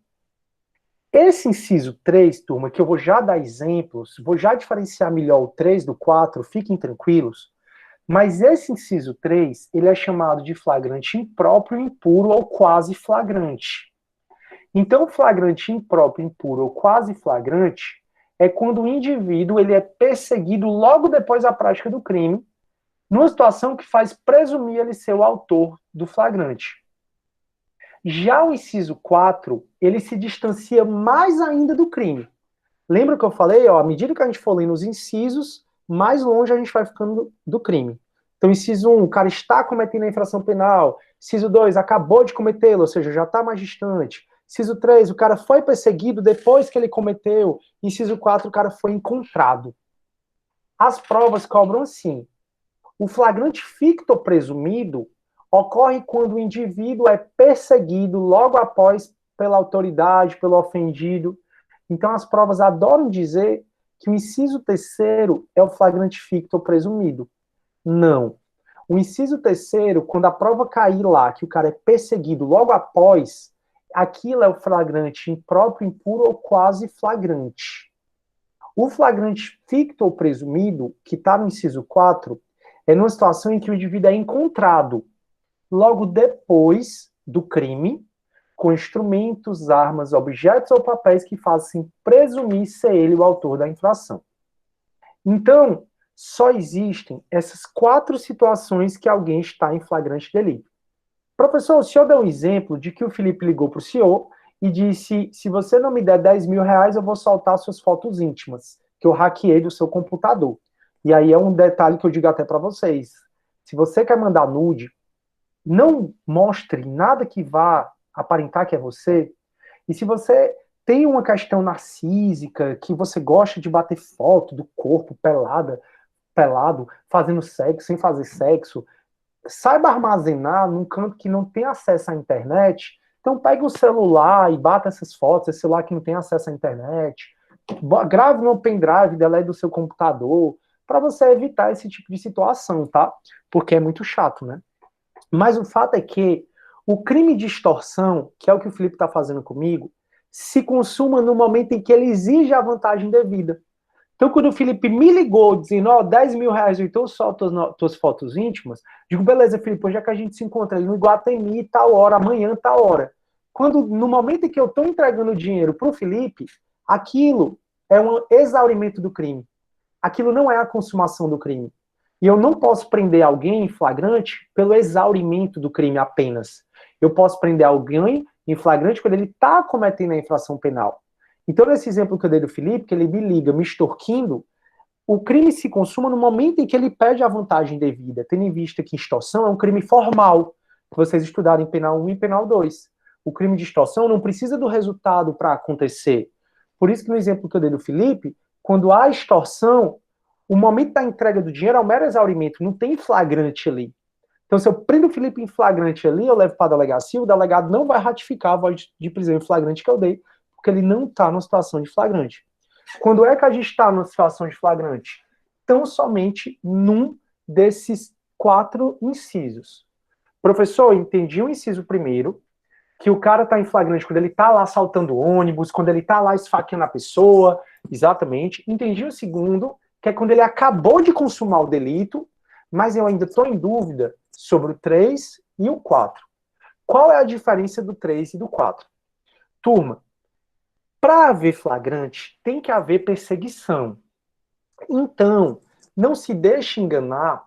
Speaker 1: Esse inciso 3, turma, que eu vou já dar exemplos, vou já diferenciar melhor o 3 do 4, fiquem tranquilos, mas esse inciso 3, ele é chamado de flagrante impróprio, impuro ou quase flagrante. Então, flagrante impróprio, impuro ou quase flagrante é quando o indivíduo ele é perseguido logo depois da prática do crime, numa situação que faz presumir ele ser o autor do flagrante. Já o inciso 4, ele se distancia mais ainda do crime. Lembra que eu falei, ó, à medida que a gente for lendo os incisos, mais longe a gente vai ficando do crime. Então, inciso 1, o cara está cometendo a infração penal. Inciso 2, acabou de cometê-lo, ou seja, já está mais distante. Inciso 3, o cara foi perseguido depois que ele cometeu. Inciso 4, o cara foi encontrado. As provas cobram assim. O flagrante ficto presumido ocorre quando o indivíduo é perseguido logo após pela autoridade, pelo ofendido. Então, as provas adoram dizer que o inciso 3º é o flagrante ficto presumido. Não. O inciso 3º, quando a prova cair lá, que o cara é perseguido logo após, aquilo é o flagrante impróprio, impuro ou quase flagrante. O flagrante ficto ou presumido, que está no inciso 4, é numa situação em que o indivíduo é encontrado logo depois do crime, com instrumentos, armas, objetos ou papéis que fazem presumir ser ele o autor da infração. Então, só existem essas 4 situações que alguém está em flagrante delito. Professor, o senhor deu um exemplo de que o Felipe ligou para o senhor e disse, se você não me der 10 mil reais, eu vou soltar suas fotos íntimas, que eu hackeei do seu computador. E aí é um detalhe que eu digo até para vocês. Se você quer mandar nude, não mostre nada que vá aparentar que é você. E se você tem uma questão narcísica, que você gosta de bater foto do corpo pelado, fazendo sexo, sem fazer sexo, saiba armazenar num canto que não tem acesso à internet. Então pegue o celular e bata essas fotos, esse celular que não tem acesso à internet, grave no pendrive, delete do seu computador, para você evitar esse tipo de situação, tá? Porque é muito chato, né? Mas o fato é que o crime de extorsão, que é o que o Felipe está fazendo comigo, se consuma no momento em que ele exige a vantagem devida. Então, quando o Felipe me ligou dizendo, ó, 10 mil reais, então solta tuas fotos íntimas, digo, beleza, Felipe, hoje é que a gente se encontra ali no Iguatemi, tal hora, amanhã, tal hora. Quando, no momento em que eu estou entregando o dinheiro para o Felipe, aquilo é um exaurimento do crime. Aquilo não é a consumação do crime. E eu não posso prender alguém em flagrante pelo exaurimento do crime apenas. Eu posso prender alguém em flagrante quando ele está cometendo a infração penal. Então, nesse exemplo que eu dei do Felipe, que ele me liga me extorquindo, o crime se consuma no momento em que ele pede a vantagem devida, tendo em vista que extorsão é um crime formal, que vocês estudaram em penal 1 e penal 2. O crime de extorsão não precisa do resultado para acontecer. Por isso que no exemplo que eu dei do Felipe, quando há extorsão, o momento da entrega do dinheiro é um mero exaurimento, não tem flagrante ali. Então, se eu prendo o Felipe em flagrante ali, eu levo para a delegacia, o delegado não vai ratificar a voz de prisão em flagrante que eu dei, porque ele não está numa situação de flagrante. Quando é que a gente está numa situação de flagrante? Tão somente num desses 4 incisos. Professor, entendi o inciso primeiro, que o cara está em flagrante quando ele está lá assaltando ônibus, quando ele está lá esfaqueando a pessoa, exatamente. Entendi o segundo, que é quando ele acabou de consumar o delito, mas eu ainda estou em dúvida sobre o 3 e o 4. Qual é a diferença do 3 e do 4? Turma, para haver flagrante, tem que haver perseguição. Então, não se deixe enganar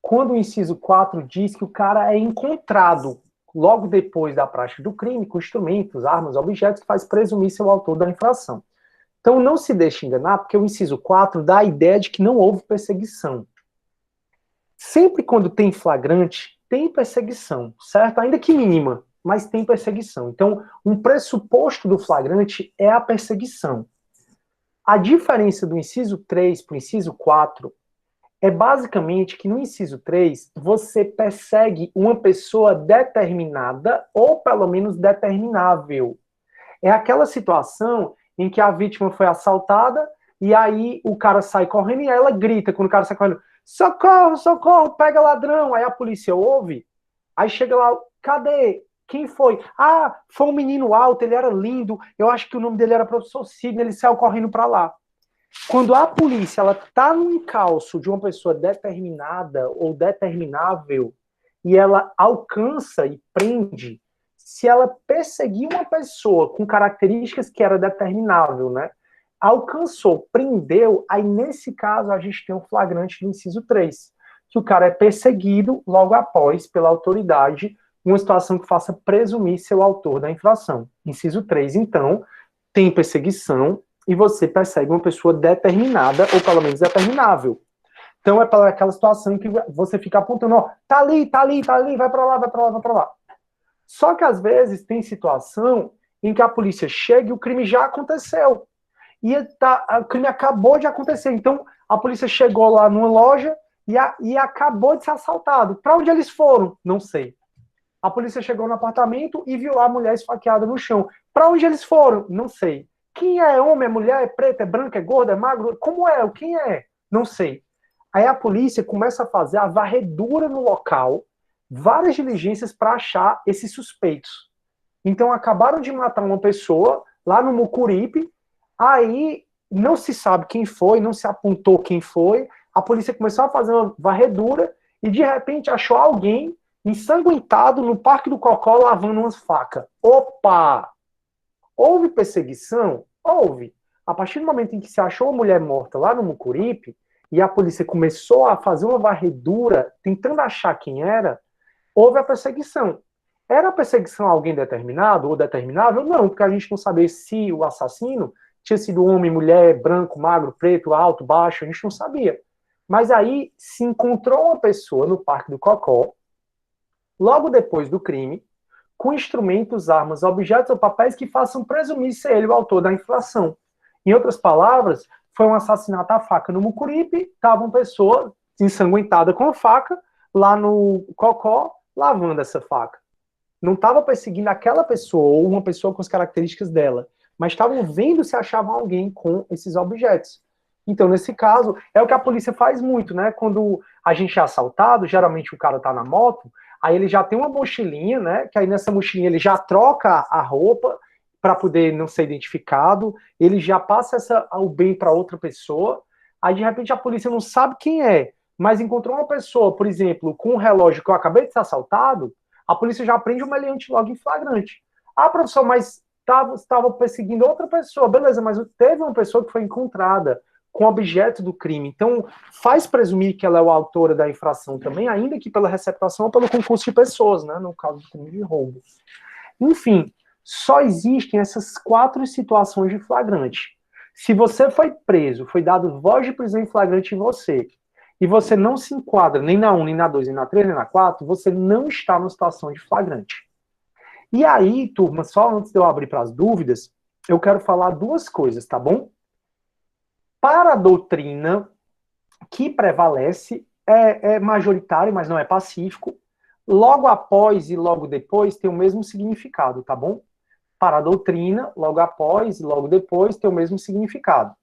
Speaker 1: quando o inciso 4 diz que o cara é encontrado logo depois da prática do crime, com instrumentos, armas, objetos, que faz presumir ser o autor da infração. Então, não se deixe enganar, porque o inciso 4 dá a ideia de que não houve perseguição. Sempre quando tem flagrante, tem perseguição, certo? Ainda que mínima, mas tem perseguição. Então, um pressuposto do flagrante é a perseguição. A diferença do inciso 3 para o inciso 4 é basicamente que no inciso 3 você persegue uma pessoa determinada ou pelo menos determinável. É aquela situação em que a vítima foi assaltada e aí o cara sai correndo e ela grita quando o cara sai correndo: socorro, socorro, pega ladrão. Aí a polícia ouve, aí chega lá: cadê? Quem foi? Ah, foi um menino alto, ele era lindo, eu acho que o nome dele era professor Sidney, ele saiu correndo para lá. Quando a polícia está no encalço de uma pessoa determinada ou determinável e ela alcança e prende, se ela perseguir uma pessoa com características que era determinável, né? Alcançou, prendeu, aí nesse caso a gente tem um flagrante do inciso 3, que o cara é perseguido logo após pela autoridade, uma situação que faça presumir ser o autor da infração. Inciso 3, então, tem perseguição e você persegue uma pessoa determinada, ou pelo menos determinável. Então é para aquela situação em que você fica apontando, ó, tá ali, tá ali, tá ali, vai para lá, vai para lá, vai para lá. Só que às vezes tem situação em que a polícia chega e o crime já aconteceu. O crime acabou de acontecer. Então a polícia chegou lá numa loja e acabou de ser assaltado. Para onde eles foram? Não sei. A polícia chegou no apartamento e viu a mulher esfaqueada no chão. Para onde eles foram? Não sei. Quem é homem, é mulher, é preta, é branca, é gorda, é magro? Como é? Quem é? Não sei. Aí a polícia começa a fazer a varredura no local, várias diligências para achar esses suspeitos. Então acabaram de matar uma pessoa lá no Mucuripe, aí não se sabe quem foi, não se apontou quem foi, a polícia começou a fazer uma varredura e de repente achou alguém ensanguentado no Parque do Cocó lavando umas facas. Opa! Houve perseguição? Houve. A partir do momento em que se achou a mulher morta lá no Mucuripe, e a polícia começou a fazer uma varredura, tentando achar quem era, houve a perseguição. Era a perseguição a alguém determinado ou determinável? Não, porque a gente não sabia se o assassino tinha sido homem, mulher, branco, magro, preto, alto, baixo, a gente não sabia. Mas aí se encontrou uma pessoa no Parque do Cocó, logo depois do crime, com instrumentos, armas, objetos ou papéis que façam presumir ser ele o autor da infração. Em outras palavras, foi um assassinato à faca no Mucuripe, estava uma pessoa ensanguentada com a faca, lá no Cocó, lavando essa faca. Não estava perseguindo aquela pessoa, ou uma pessoa com as características dela, mas estavam vendo se achavam alguém com esses objetos. Então, nesse caso, é o que a polícia faz muito, né? Quando a gente é assaltado, geralmente o cara tá na moto, aí ele já tem uma mochilinha, né? Que aí nessa mochilinha ele já troca a roupa para poder não ser identificado, ele já passa o bem para outra pessoa, aí de repente a polícia não sabe quem é, mas encontrou uma pessoa, por exemplo, com um relógio que eu acabei de ser assaltado, a polícia já prende o meliante logo em flagrante. Ah, professor, mas estava perseguindo outra pessoa, beleza, mas teve uma pessoa que foi encontrada com objeto do crime, então faz presumir que ela é a autora da infração também, ainda que pela receptação ou pelo concurso de pessoas, né, no caso do crime de roubo. Enfim, só existem essas 4 situações de flagrante. Se você foi preso, foi dado voz de prisão em flagrante em você, e você não se enquadra nem na 1, nem na 2, nem na 3, nem na 4, você não está numa situação de flagrante. E aí, turma, só antes de eu abrir para as dúvidas, eu quero falar 2 coisas, tá bom? Para a doutrina que prevalece, é majoritário, mas não é pacífico, logo após e logo depois tem o mesmo significado, tá bom? Para a doutrina, logo após e logo depois tem o mesmo significado.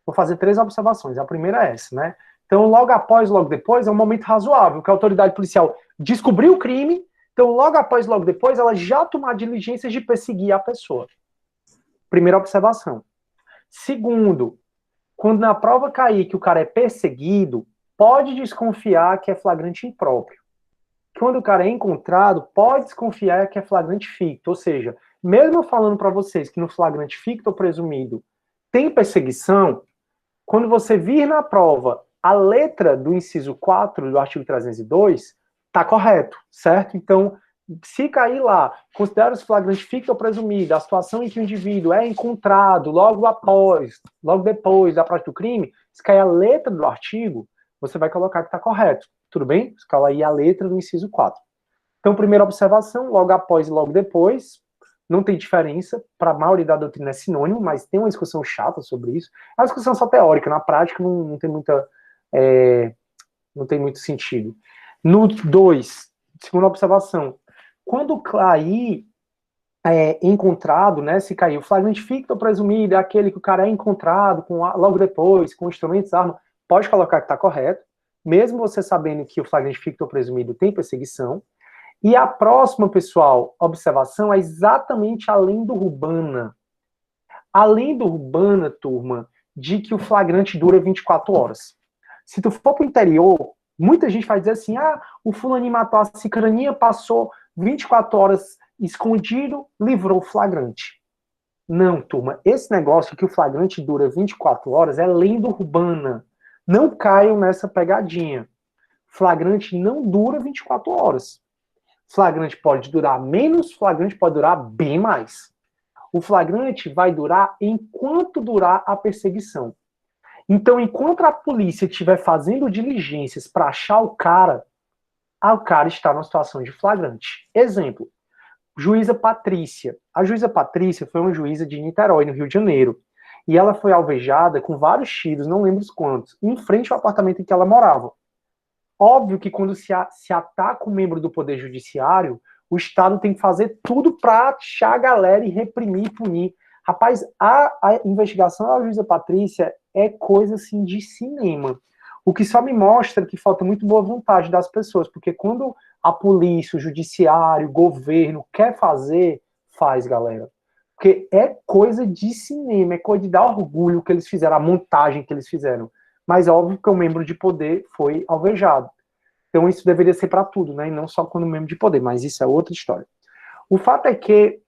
Speaker 1: Vou fazer 3 observações. A primeira é essa, né? Então, logo após e logo depois é um momento razoável, que a autoridade policial descobriu o crime, então logo após e logo depois ela já tomar diligências de perseguir a pessoa. Primeira observação. Segundo, quando na prova cair que o cara é perseguido, pode desconfiar que é flagrante impróprio. Quando o cara é encontrado, pode desconfiar que é flagrante ficto, ou seja, mesmo eu falando para vocês que no flagrante ficto ou presumido tem perseguição, quando você vir na prova a letra do inciso 4 do artigo 302, está correto, certo? Então, se cair lá, considera-se flagrante ficto ou presumido a situação em que o indivíduo é encontrado logo depois da prática do crime, se cair a letra do artigo, você vai colocar que está correto. tudo bem? Escala aí a letra do inciso 4. Então, primeira observação, logo após e logo depois, não tem diferença, para a maioria da doutrina é sinônimo, mas tem uma discussão chata sobre isso. É uma discussão só teórica, na prática não tem muita, não tem muito sentido. No 2, segunda observação, quando cair encontrado, né, se cair o flagrante ficto ou presumido, é aquele que o cara é encontrado logo depois, com instrumentos, arma, pode colocar que está correto, mesmo você sabendo que o flagrante ficto ou presumido tem perseguição. E a próxima, pessoal, observação é exatamente a lenda urbana. A lenda urbana, turma, de que o flagrante dura 24 horas. Se tu for pro interior, muita gente vai dizer assim, o fulaninho matou a cicraninha, passou 24 horas escondido, livrou o flagrante. Não, turma, esse negócio que o flagrante dura 24 horas é lenda urbana. Não caiam nessa pegadinha. Flagrante não dura 24 horas. Flagrante pode durar menos, flagrante pode durar bem mais. O flagrante vai durar enquanto durar a perseguição. Então, enquanto a polícia estiver fazendo diligências para achar o cara está numa situação de flagrante. Exemplo, juíza Patrícia. A juíza Patrícia foi uma juíza de Niterói, no Rio de Janeiro. E ela foi alvejada com vários tiros, não lembro quantos, em frente ao apartamento em que ela morava. Óbvio que quando se ataca um membro do Poder Judiciário, o Estado tem que fazer tudo para achar a galera e reprimir e punir. Rapaz, a investigação da juíza Patrícia é coisa assim de cinema. O que só me mostra que falta muito boa vontade das pessoas, porque quando a polícia, o judiciário, o governo quer fazer, faz, galera. Porque é coisa de cinema, é coisa de dar orgulho o que eles fizeram, a montagem que eles fizeram. Mas é óbvio que o membro de poder foi alvejado. Então isso deveria ser para tudo, né? E não só quando membro de poder, mas isso é outra história. O fato é que,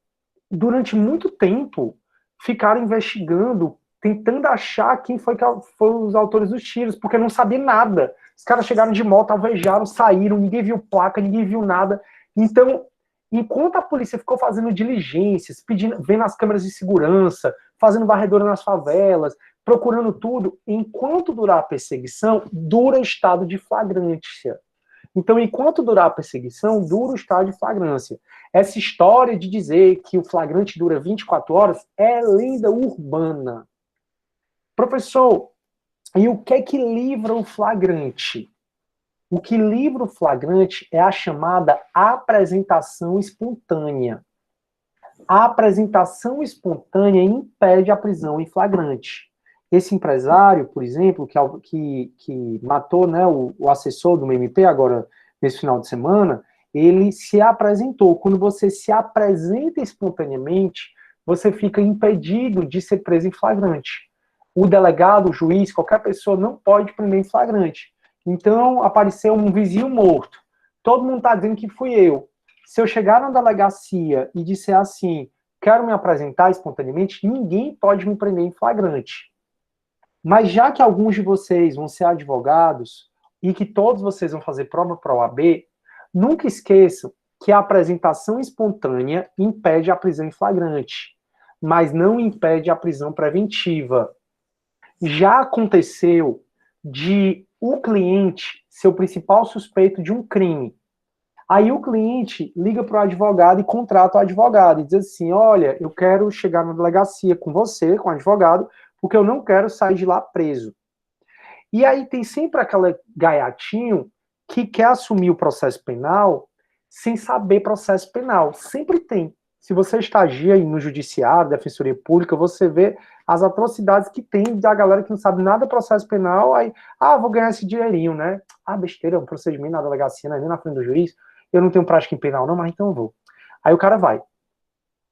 Speaker 1: durante muito tempo, ficaram investigando, tentando achar quem foi os autores dos tiros, porque não sabia nada. Os caras chegaram de moto, alvejaram, saíram, ninguém viu placa, ninguém viu nada. Então, enquanto a polícia ficou fazendo diligências, vendo as câmeras de segurança, fazendo varredura nas favelas, procurando tudo, enquanto durar a perseguição, dura o estado de flagrância. Então, enquanto durar a perseguição, dura o estado de flagrância. Essa história de dizer que o flagrante dura 24 horas é lenda urbana. Professor, e o que é que livra o flagrante? O que livra o flagrante é a chamada apresentação espontânea. A apresentação espontânea impede a prisão em flagrante. Esse empresário, por exemplo, que matou, né, o assessor do MP agora nesse final de semana, ele se apresentou. Quando você se apresenta espontaneamente, você fica impedido de ser preso em flagrante. O delegado, o juiz, qualquer pessoa não pode prender em flagrante. Então, apareceu um vizinho morto. Todo mundo está dizendo que fui eu. Se eu chegar na delegacia e disser assim, quero me apresentar espontaneamente, ninguém pode me prender em flagrante. Mas já que alguns de vocês vão ser advogados e que todos vocês vão fazer prova para a OAB, nunca esqueçam que a apresentação espontânea impede a prisão em flagrante, mas não impede a prisão preventiva. Já aconteceu de o cliente ser o principal suspeito de um crime. Aí o cliente liga para o advogado e contrata o advogado e diz assim, olha, eu quero chegar na delegacia com você, com o advogado, porque eu não quero sair de lá preso. E aí tem sempre aquele gaiatinho que quer assumir o processo penal sem saber processo penal. Sempre tem. Se você estagia aí no judiciário, defensoria pública, você vê as atrocidades que tem da galera que não sabe nada do processo penal, aí, vou ganhar esse dinheirinho, né? Besteira, um procedimento na delegacia, né? Nem na frente do juiz, eu não tenho prática em penal não, mas então eu vou. Aí o cara vai.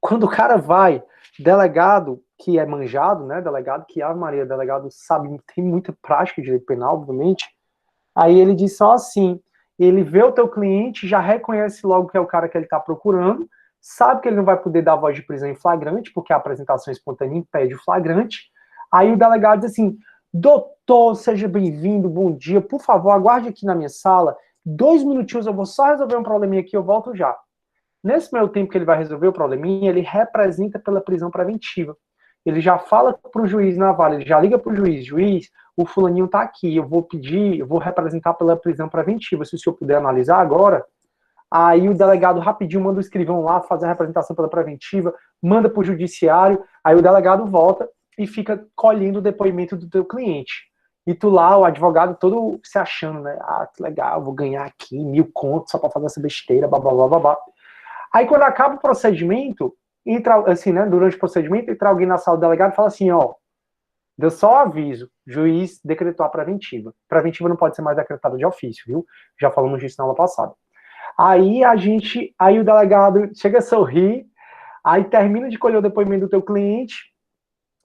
Speaker 1: Quando o cara vai, delegado que é manjado, né? Delegado que, Maria, delegado sabe, tem muita prática de direito penal, obviamente. Aí ele diz só assim, ele vê o teu cliente, já reconhece logo que é o cara que ele está procurando, sabe que ele não vai poder dar voz de prisão em flagrante, porque a apresentação espontânea impede o flagrante. Aí o delegado diz assim, doutor, seja bem-vindo, bom dia, por favor, aguarde aqui na minha sala, 2 minutinhos, eu vou só resolver um probleminha aqui, eu volto já. Nesse meio tempo que ele vai resolver o probleminha, ele representa pela prisão preventiva. ele já fala para o juiz na vara, ele já liga para o juiz, o fulaninho está aqui, eu vou representar pela prisão preventiva, se o senhor puder analisar agora. Aí o delegado rapidinho manda o escrivão lá fazer a representação pela preventiva, manda para o judiciário, aí o delegado volta e fica colhendo o depoimento do teu cliente. E tu lá, o advogado todo se achando, né? Ah, que legal, vou ganhar aqui 1.000 contos só para fazer essa besteira, babá. Aí quando acaba o procedimento, entra, assim, né, durante o procedimento, entra alguém na sala do delegado e fala assim, ó, deu só o aviso, juiz decretou a preventiva. Preventiva não pode ser mais decretada de ofício, viu? Já falamos disso na aula passada. Aí o delegado chega a sorrir, aí termina de colher o depoimento do teu cliente,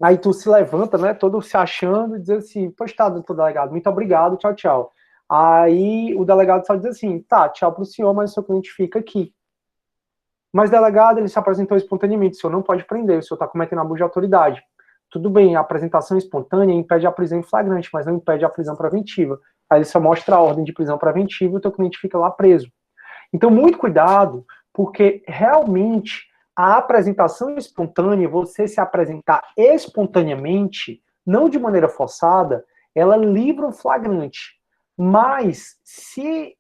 Speaker 1: aí tu se levanta, né, todo se achando, e diz assim, pois tá, doutor delegado, muito obrigado, tchau, tchau. Aí o delegado só diz assim, tá, tchau pro senhor, mas o seu cliente fica aqui. Mas delegado, ele se apresentou espontaneamente, o senhor não pode prender, o senhor está cometendo abuso de autoridade. Tudo bem, a apresentação espontânea impede a prisão em flagrante, mas não impede a prisão preventiva. Aí ele só mostra a ordem de prisão preventiva e o teu cliente fica lá preso. Então, muito cuidado, porque realmente a apresentação espontânea, você se apresentar espontaneamente, não de maneira forçada, ela livra o flagrante. Mas, se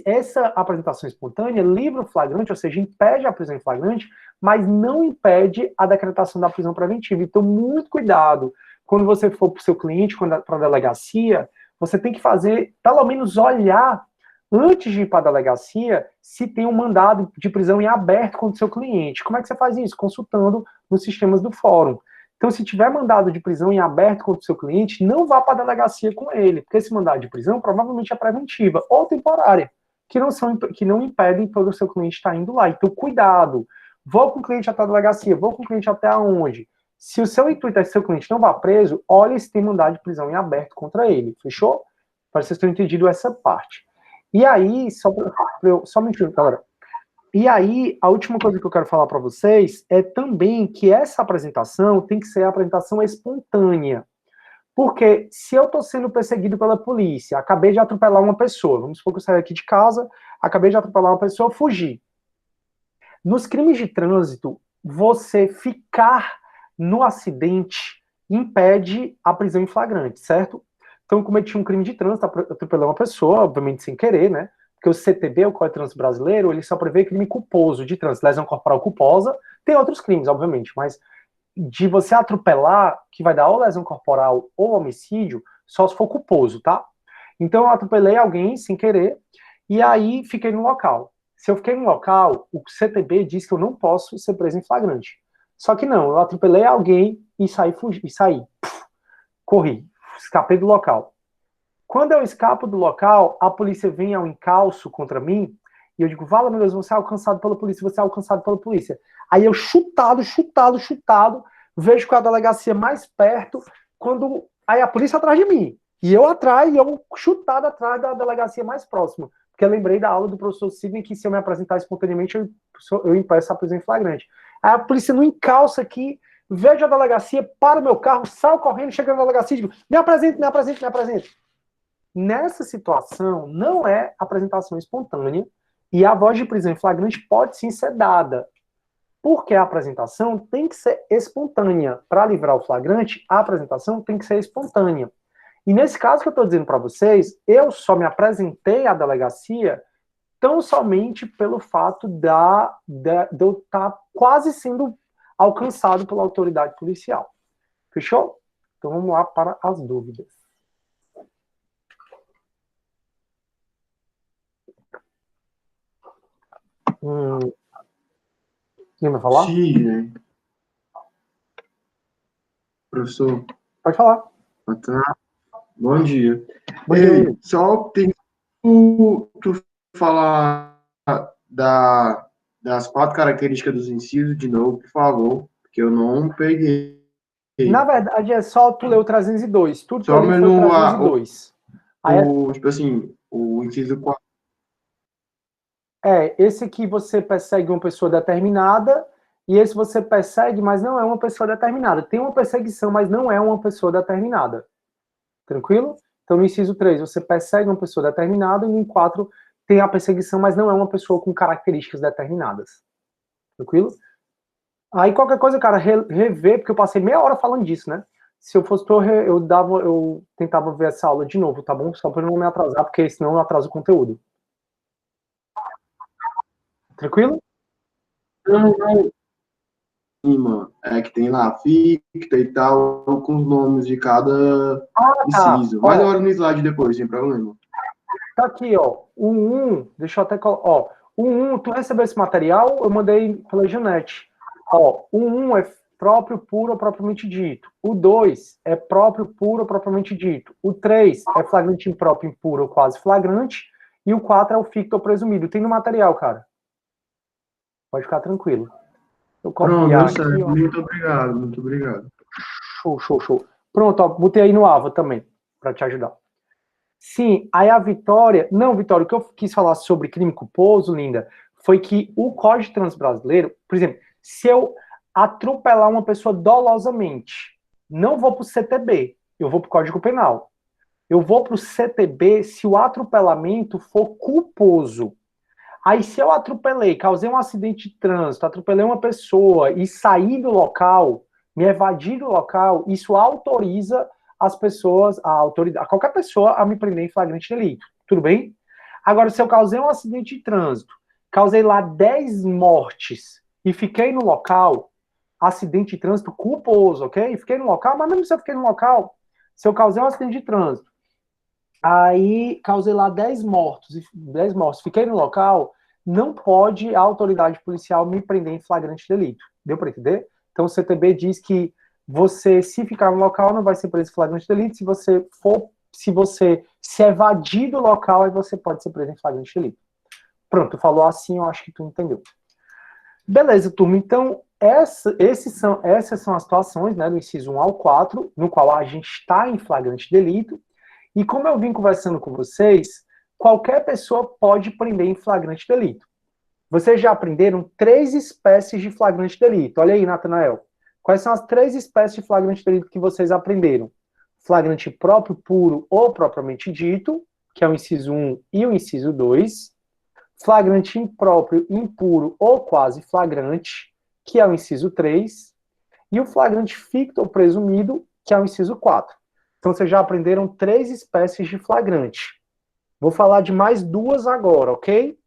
Speaker 1: essa apresentação espontânea livra o flagrante, ou seja, impede a prisão em flagrante, mas não impede a decretação da prisão preventiva. Então, muito cuidado. Quando você for para o seu cliente, para a delegacia, você tem que fazer, pelo menos olhar, antes de ir para a delegacia, se tem um mandado de prisão em aberto contra o seu cliente. Como é que você faz isso? Consultando nos sistemas do fórum. Então, se tiver mandado de prisão em aberto contra o seu cliente, não vá para a delegacia com ele, porque esse mandado de prisão provavelmente é preventiva ou temporária, que não impedem todo o seu cliente estar indo lá. Então, cuidado. Vou com o cliente até a delegacia, vou com o cliente até aonde? Se o seu intuito é que seu cliente não vá preso, olhe se tem mandado de prisão em aberto contra ele. Fechou? Para vocês terem entendido essa parte. E aí, só um minutinho, galera. E aí, a última coisa que eu quero falar para vocês é também que essa apresentação tem que ser a apresentação espontânea. Porque se eu estou sendo perseguido pela polícia, acabei de atropelar uma pessoa, vamos supor que eu saí aqui de casa, acabei de atropelar uma pessoa, fugi. Nos crimes de trânsito, você ficar no acidente impede a prisão em flagrante, certo? Então, eu cometi um crime de trânsito, atropelei uma pessoa, obviamente sem querer, né? Porque o CTB, o Código de Trânsito Brasileiro, ele só prevê crime culposo de trânsito, lesão corporal culposa, tem outros crimes, obviamente, mas de você atropelar, que vai dar ou lesão corporal ou homicídio, só se for culposo, tá? Então, eu atropelei alguém sem querer, e aí fiquei no local. Se eu fiquei no local, o CTB diz que eu não posso ser preso em flagrante. Só que não, eu atropelei alguém e saí. Corri, escapei do local. Quando eu escapo do local, a polícia vem ao encalço contra mim, e eu digo, vala, meu Deus, você é alcançado pela polícia. Aí eu chutado, vejo que a delegacia mais perto, aí a polícia atrás de mim, e eu chutado atrás da delegacia mais próxima, porque eu lembrei da aula do professor Sidney que se eu me apresentar espontaneamente, eu impeço a prisão em flagrante. Aí a polícia no encalço aqui, vejo a delegacia, para o meu carro, saio correndo, chego na delegacia e digo, me apresente. Nessa situação, não é apresentação espontânea, e a voz de prisão em flagrante pode sim ser dada, porque a apresentação tem que ser espontânea. Para livrar o flagrante, a apresentação tem que ser espontânea. E nesse caso que eu estou dizendo para vocês, eu só me apresentei à delegacia tão somente pelo fato de eu estar quase sendo alcançado pela autoridade policial. Fechou? Então vamos lá para as dúvidas. Quem vai falar?
Speaker 5: Sim. Professor.
Speaker 1: Pode falar.
Speaker 5: Bom dia.
Speaker 1: Bom dia.
Speaker 5: Só tem tu falar das 4 características dos incisos de novo, por favor, porque eu não peguei.
Speaker 1: Na verdade, é só tu ler o 302. Tudo
Speaker 5: só
Speaker 1: que eu li foi o 302.
Speaker 5: Tipo assim, o inciso 4.
Speaker 1: Esse aqui você persegue uma pessoa determinada, e esse você persegue, mas não é uma pessoa determinada. Tem uma perseguição, mas não é uma pessoa determinada. Tranquilo? Então, no inciso 3, você persegue uma pessoa determinada, e no 4, tem a perseguição, mas não é uma pessoa com características determinadas. Tranquilo? Aí qualquer coisa, cara, rever, porque eu passei meia hora falando disso, né? Se eu fosse eu tentava ver essa aula de novo, tá bom? Só para não me atrasar, porque senão eu atraso o conteúdo. Tranquilo?
Speaker 5: Não, não. Sim, mano. É que tem lá ficta e tal, com os nomes de cada
Speaker 1: Tá.
Speaker 5: inciso. Vai
Speaker 1: Ó,
Speaker 5: olhar no slide depois, sem problema.
Speaker 1: tá aqui, ó. O 1, deixa eu até colocar. Ó, o 1, tu recebeu esse material? Eu mandei pela Janete. Ó, o 1 é próprio, puro ou propriamente dito. O 2 é próprio, puro ou propriamente dito. O 3 é flagrante, impróprio, impuro ou quase flagrante. E o 4 é o ficto ou presumido. Tem no material, cara. Pode ficar tranquilo. Eu
Speaker 5: Pronto, deu
Speaker 1: copiar aqui,
Speaker 5: certo.
Speaker 1: ó.
Speaker 5: Muito obrigado, muito obrigado.
Speaker 1: Show, show, show. Pronto, ó, botei aí no AVA também, para te ajudar. Sim, aí a Vitória... Não, Vitória, o que eu quis falar sobre crime culposo, linda, foi que o Código de Trânsito Brasileiro, por exemplo, se eu atropelar uma pessoa dolosamente, não vou para o CTB, eu vou para o Código Penal. Eu vou para o CTB se o atropelamento for culposo. Aí, se eu atropelei, causei um acidente de trânsito, atropelei uma pessoa e saí do local, me evadi do local, isso autoriza as pessoas, a autoridade, qualquer pessoa a me prender em flagrante delito. Tudo bem? Agora, se eu causei um acidente de trânsito, causei lá 10 mortes e fiquei no local, acidente de trânsito culposo, ok? Fiquei no local, mas mesmo se eu fiquei no local, se eu causei um acidente de trânsito, aí causei lá 10 mortos, fiquei no local, não pode a autoridade policial me prender em flagrante delito. Deu para entender? Então o CTB diz que você, se ficar no local, não vai ser preso em flagrante delito. Se você se evadir do local, aí você pode ser preso em flagrante delito. Pronto, falou assim, eu acho que tu entendeu. Beleza, turma. Então, essas são as situações, né, do inciso 1 ao 4, no qual a gente está em flagrante delito. E como eu vim conversando com vocês, qualquer pessoa pode prender em flagrante delito. Vocês já aprenderam 3 espécies de flagrante delito. Olha aí, Natanael. Quais são as 3 espécies de flagrante delito que vocês aprenderam? Flagrante próprio, puro ou propriamente dito, que é o inciso 1 e o inciso 2. Flagrante impróprio, impuro ou quase flagrante, que é o inciso 3. E o flagrante ficto ou presumido, que é o inciso 4. Então, vocês já aprenderam 3 espécies de flagrante. Vou falar de mais 2 agora, ok?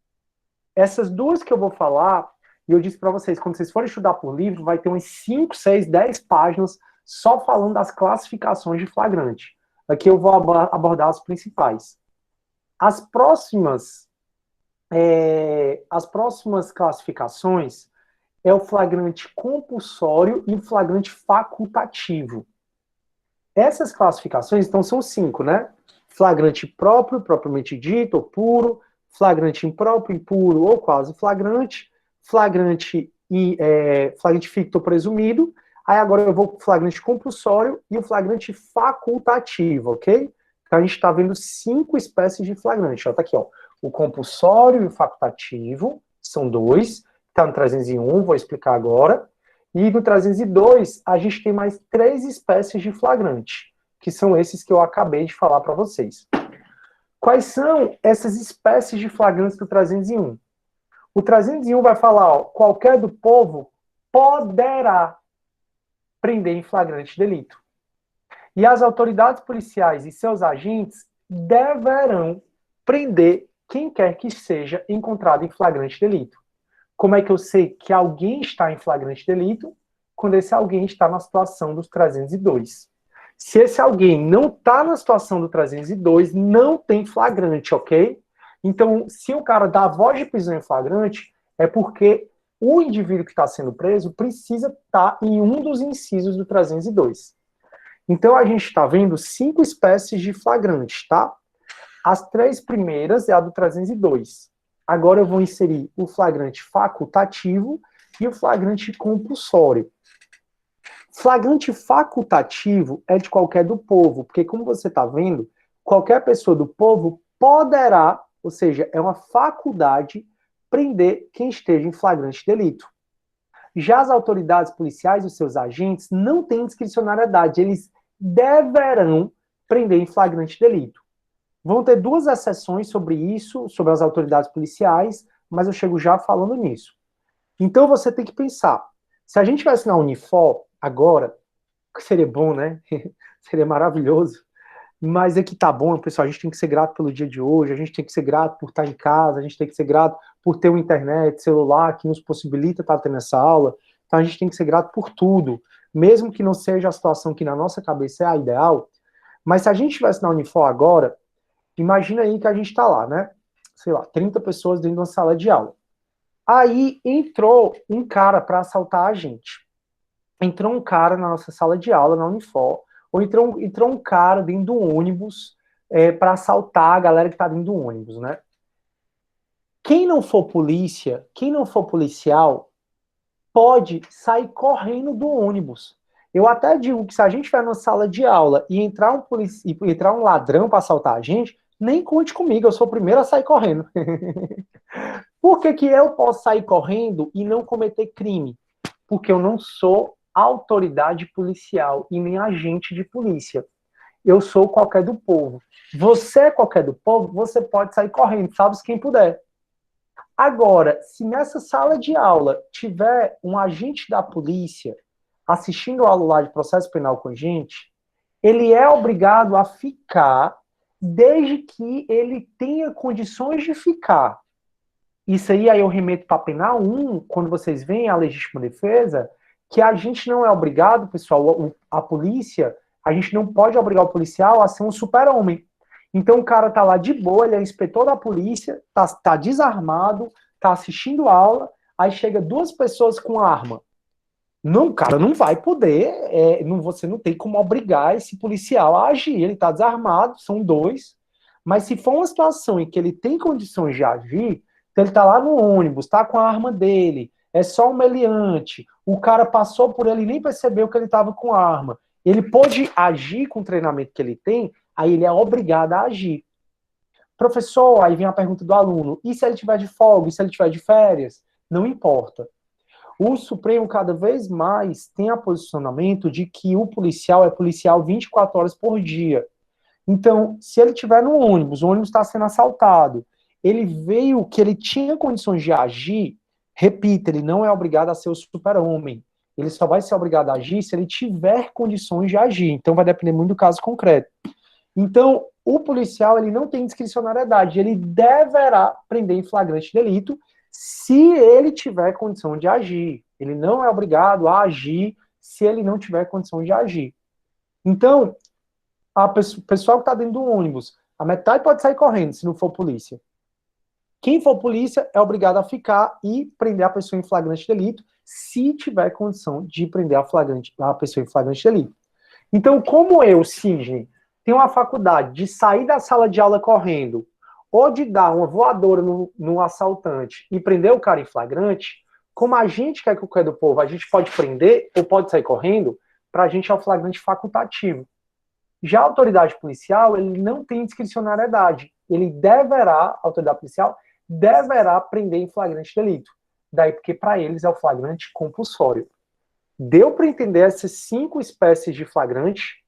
Speaker 1: Essas 2 que eu vou falar, e eu disse para vocês, quando vocês forem estudar por livro, vai ter umas 5, 6, 10 páginas só falando das classificações de flagrante. Aqui eu vou abordar as principais. As próximas classificações é o flagrante compulsório e o flagrante facultativo. Essas classificações, então, são 5, né? Flagrante próprio, propriamente dito, ou puro, flagrante impróprio, impuro ou quase flagrante, flagrante ficto ou presumido. Aí agora eu vou para o flagrante compulsório e o flagrante facultativo, ok? Então a gente está vendo 5 espécies de flagrante. Ó, tá aqui, ó. O compulsório e o facultativo são 2. Está no 301, vou explicar agora. E no 302, a gente tem mais 3 espécies de flagrante, que são esses que eu acabei de falar para vocês. Quais são essas espécies de flagrantes do 301? O 301 vai falar, ó, qualquer do povo poderá prender em flagrante delito. E as autoridades policiais e seus agentes deverão prender quem quer que seja encontrado em flagrante delito. Como é que eu sei que alguém está em flagrante delito? Quando esse alguém está na situação dos 302. Se esse alguém não está na situação do 302, não tem flagrante, ok? Então, se o cara dá a voz de prisão em flagrante, é porque o indivíduo que está sendo preso precisa estar em um dos incisos do 302. Então, a gente está vendo 5 espécies de flagrantes, tá? As 3 primeiras é a do 302. Agora eu vou inserir o flagrante facultativo e o flagrante compulsório. Flagrante facultativo é de qualquer do povo, porque como você está vendo, qualquer pessoa do povo poderá, ou seja, é uma faculdade, prender quem esteja em flagrante delito. Já as autoridades policiais e os seus agentes não têm discricionariedade, eles deverão prender em flagrante delito. Vão ter 2 exceções sobre isso, sobre as autoridades policiais, mas eu chego já falando nisso. Então você tem que pensar, Se a gente tivesse na Unifor agora, que seria bom, né? Seria maravilhoso. Mas é que tá bom, pessoal, a gente tem que ser grato pelo dia de hoje, a gente tem que ser grato por estar em casa, a gente tem que ser grato por ter uma internet, celular, que nos possibilita estar tendo essa aula. Então a gente tem que ser grato por tudo, mesmo que não seja a situação que na nossa cabeça é a ideal. Mas se a gente estivesse na Unifor agora, imagina aí que a gente está lá, né? Sei lá, 30 pessoas dentro de uma sala de aula. Aí entrou um cara para assaltar a gente. Entrou um cara na nossa sala de aula, na Unifor, ou entrou um cara dentro do ônibus para assaltar a galera que está dentro do ônibus, né? Quem não for polícia, quem não for policial, pode sair correndo do ônibus. Eu até digo que se a gente estiver numa sala de aula e entrar um ladrão para assaltar a gente, nem conte comigo, eu sou o primeiro a sair correndo. Por que que eu posso sair correndo e não cometer crime? Porque eu não sou autoridade policial e nem agente de polícia. Eu sou qualquer do povo. Você é qualquer do povo, você pode sair correndo, sabe-se quem puder. Agora, se nessa sala de aula tiver um agente da polícia assistindo a aula lá de processo penal com a gente, ele é obrigado a ficar desde que ele tenha condições de ficar. Isso aí eu remeto para penal 1, quando vocês veem a legítima defesa, que a gente não é obrigado, pessoal, a polícia, a gente não pode obrigar o policial a ser um super-homem. Então o cara tá lá de boa, ele é inspetor da polícia, tá desarmado, tá assistindo aula, aí chega 2 pessoas com arma. Não, o cara não vai poder, você não tem como obrigar esse policial a agir, ele tá desarmado, são 2, mas se for uma situação em que ele tem condições de agir, então ele tá lá no ônibus, tá com a arma dele, é só um meliante, o cara passou por ele e nem percebeu que ele estava com arma. Ele pode agir com o treinamento que ele tem, aí ele é obrigado a agir. Professor, aí vem a pergunta do aluno, e se ele tiver de folga, e se ele tiver de férias? Não importa. O Supremo cada vez mais tem a posicionamento de que o policial é policial 24 horas por dia. Então, se ele estiver no ônibus, o ônibus está sendo assaltado, ele veio que ele tinha condições de agir. Repita, ele não é obrigado a ser o super-homem. Ele só vai ser obrigado a agir se ele tiver condições de agir. Então, vai depender muito do caso concreto. Então, o policial, ele não tem discricionariedade. Ele deverá prender em flagrante delito se ele tiver condição de agir. Ele não é obrigado a agir se ele não tiver condição de agir. Então, o pessoal que está dentro do ônibus, a metade pode sair correndo se não for polícia. Quem for polícia é obrigado a ficar e prender a pessoa em flagrante delito, se tiver condição de prender a pessoa em flagrante delito. Então, como eu, Sidney, tenho uma faculdade de sair da sala de aula correndo, ou de dar uma voadora no assaltante e prender o cara em flagrante, como a gente quer que o que é do povo, a gente pode prender ou pode sair correndo, para a gente é o flagrante facultativo. Já a autoridade policial, ele não tem discricionariedade. A autoridade policial deverá prender em flagrante delito. Daí porque para eles é o flagrante compulsório. Deu para entender essas 5 espécies de flagrante?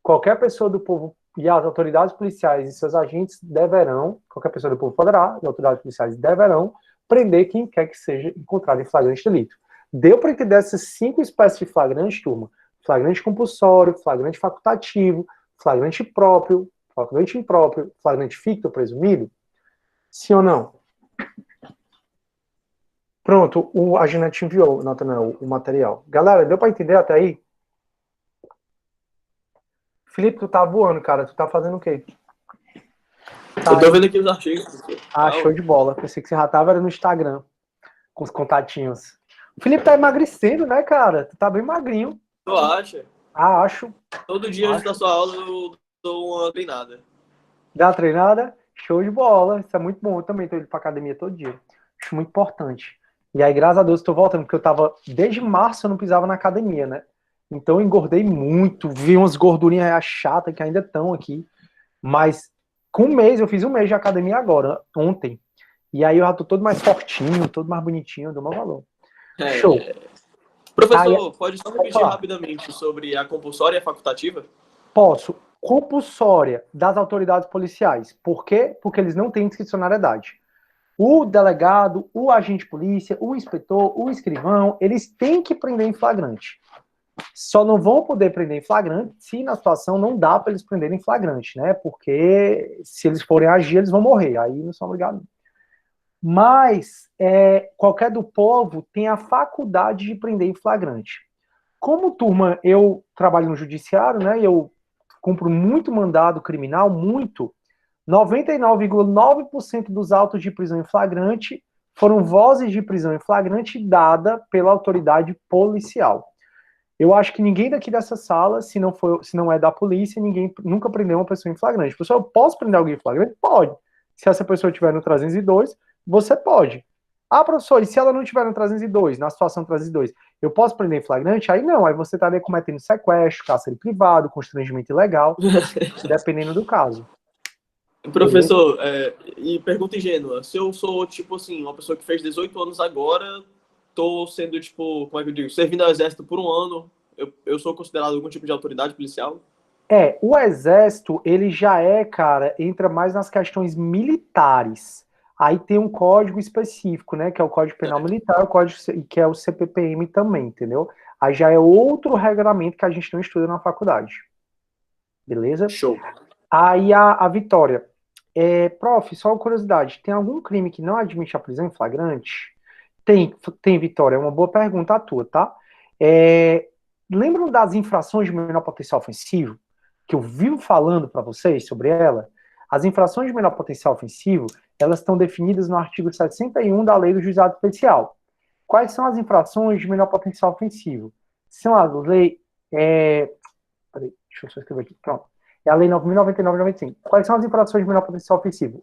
Speaker 1: Qualquer pessoa do povo e as autoridades policiais e seus agentes deverão, qualquer pessoa do povo poderá, e autoridades policiais deverão prender quem quer que seja encontrado em flagrante delito. Deu para entender essas 5 espécies de flagrante, turma? Flagrante compulsório, flagrante facultativo, flagrante próprio, flagrante impróprio, flagrante ficto ou presumido? Sim ou não? Pronto, a Ginete enviou, Natanael, o material. Galera, deu para entender até aí? Felipe, tu tá voando, cara. Tu tá fazendo o quê?
Speaker 3: Tá, eu tô vendo aqui os artigos.
Speaker 1: Ah, show de bola. Pensei que você já tava no Instagram, com os contatinhos. O Felipe tá emagrecendo, né, cara? Tu tá bem magrinho.
Speaker 3: Tu acha?
Speaker 1: Ah, acho.
Speaker 3: Todo dia antes da sua aula eu dou uma treinada.
Speaker 1: Dá uma treinada? Show de bola. Isso é muito bom. Eu também tô indo pra academia todo dia. Acho muito importante. E aí, graças a Deus, tô voltando, porque eu tava... Desde março eu não pisava na academia, né? Então eu engordei muito. Vi umas gordurinhas chatas que ainda estão aqui. Mas com um mês, eu fiz um mês de academia agora, ontem. E aí eu já tô todo mais fortinho, todo mais bonitinho, dou meu valor. Show.
Speaker 3: Professor, pode só repetir rapidamente sobre a compulsória e a facultativa?
Speaker 1: Posso. Compulsória das autoridades policiais. Por quê? Porque eles não têm discricionariedade. O delegado, o agente de polícia, o inspetor, o escrivão, eles têm que prender em flagrante. Só não vão poder prender em flagrante se na situação não dá para eles prenderem em flagrante, né? Porque se eles forem agir, eles vão morrer. Aí não são obrigados. Mas qualquer do povo tem a faculdade de prender em flagrante. Como turma, eu trabalho no judiciário, né? Eu cumpro muito mandado criminal, muito. 99,9% dos autos de prisão em flagrante foram vozes de prisão em flagrante dada pela autoridade policial. Eu acho que ninguém daqui dessa sala, se não é da polícia, ninguém nunca prendeu uma pessoa em flagrante. Pessoal, eu posso prender alguém em flagrante? Pode. Se essa pessoa estiver no 302, você pode. Ah, professor, e se ela não estiver no 302, na situação 302, eu posso prender em flagrante? Aí não, aí você estaria cometendo sequestro, cárcere privado, constrangimento ilegal, dependendo do caso.
Speaker 3: Professor, e pergunta ingênua, se eu sou, tipo assim, uma pessoa que fez 18 anos agora, tô sendo, tipo, como é que eu digo, servindo ao exército por um ano, eu sou considerado algum tipo de autoridade policial?
Speaker 1: O exército, ele já cara, entra mais nas questões militares. Aí tem um código específico, né, que é o Código Penal Militar, que é o CPPM também, entendeu? Aí já é outro regulamento que a gente não estuda na faculdade. Beleza?
Speaker 3: Show.
Speaker 1: Aí a Vitória. Prof, só uma curiosidade, tem algum crime que não admite a prisão em flagrante? Tem, Vitória, é uma boa pergunta a tua, tá? Lembram das infrações de menor potencial ofensivo? Que eu vivo falando para vocês sobre ela? As infrações de menor potencial ofensivo, elas estão definidas no artigo 61 da Lei do Juizado Especial. Quais são as infrações de menor potencial ofensivo? São a lei... Peraí, deixa eu só escrever aqui. Pronto. É a Lei 9.099/95. Quais são as infrações de menor potencial ofensivo?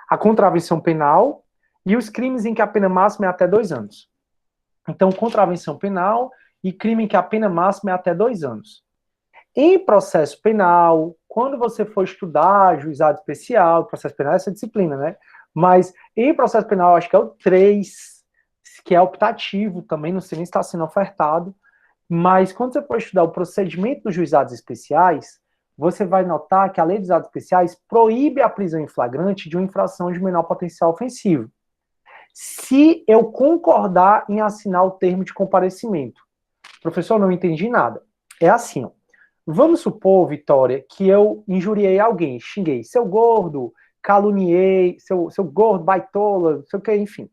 Speaker 1: A contravenção penal e os crimes em que a pena máxima é até 2 anos. Então, contravenção penal e crime em que a pena máxima é até 2 anos. Em processo penal, quando você for estudar juizado especial, processo penal é essa disciplina, né? Mas em processo penal, acho que é o 3, que é optativo também, não sei nem se está sendo ofertado. Mas quando você for estudar o procedimento dos juizados especiais, você vai notar que a Lei dos Juizados Especiais proíbe a prisão em flagrante de uma infração de menor potencial ofensivo. Se eu concordar em assinar o termo de comparecimento. Professor, não entendi nada. É assim, ó. Vamos supor, Vitória, que eu injuriei alguém, xinguei, seu gordo, caluniei, seu gordo, baitola, não sei o que, enfim.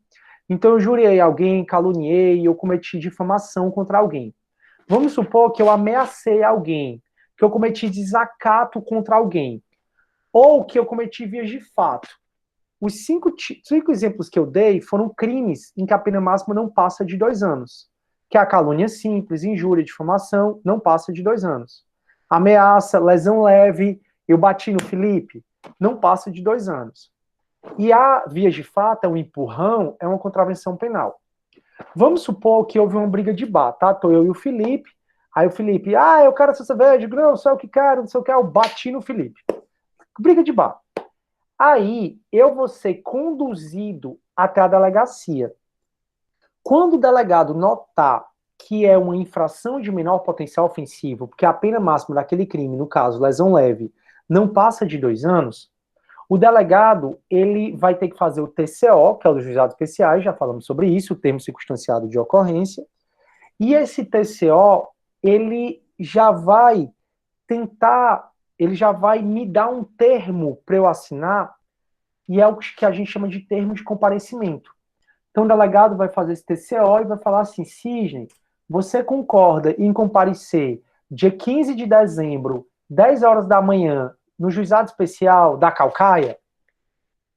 Speaker 1: Então eu injuriei alguém, caluniei, eu cometi difamação contra alguém. Vamos supor que eu ameacei alguém, que eu cometi desacato contra alguém, ou que eu cometi vias de fato. Os 5 exemplos que eu dei foram crimes em que a pena máxima não passa de 2 anos. Que é a calúnia simples, injúria, difamação, não passa de 2 anos. Ameaça, lesão leve, eu bati no Felipe, não passa de 2 anos. E a vias de fato, o empurrão, é uma contravenção penal. Vamos supor que houve uma briga de bar, tá? Tô eu e o Felipe, aí o Felipe, eu quero essa cerveja, não, só o que quero, não sei o que, eu bati no Felipe. Briga de bar. Aí eu vou ser conduzido até a delegacia. Quando o delegado notar que é uma infração de menor potencial ofensivo, porque a pena máxima daquele crime, no caso, lesão leve, não passa de 2 anos, o delegado, ele vai ter que fazer o TCO, que é o dos juizados especiais, já falamos sobre isso, o termo circunstanciado de ocorrência, e esse TCO, ele já vai me dar um termo para eu assinar, e é o que a gente chama de termo de comparecimento. Então o delegado vai fazer esse TCO e vai falar assim, Cisne, você concorda em comparecer dia 15 de dezembro, 10 horas da manhã, no juizado especial da Caucaia?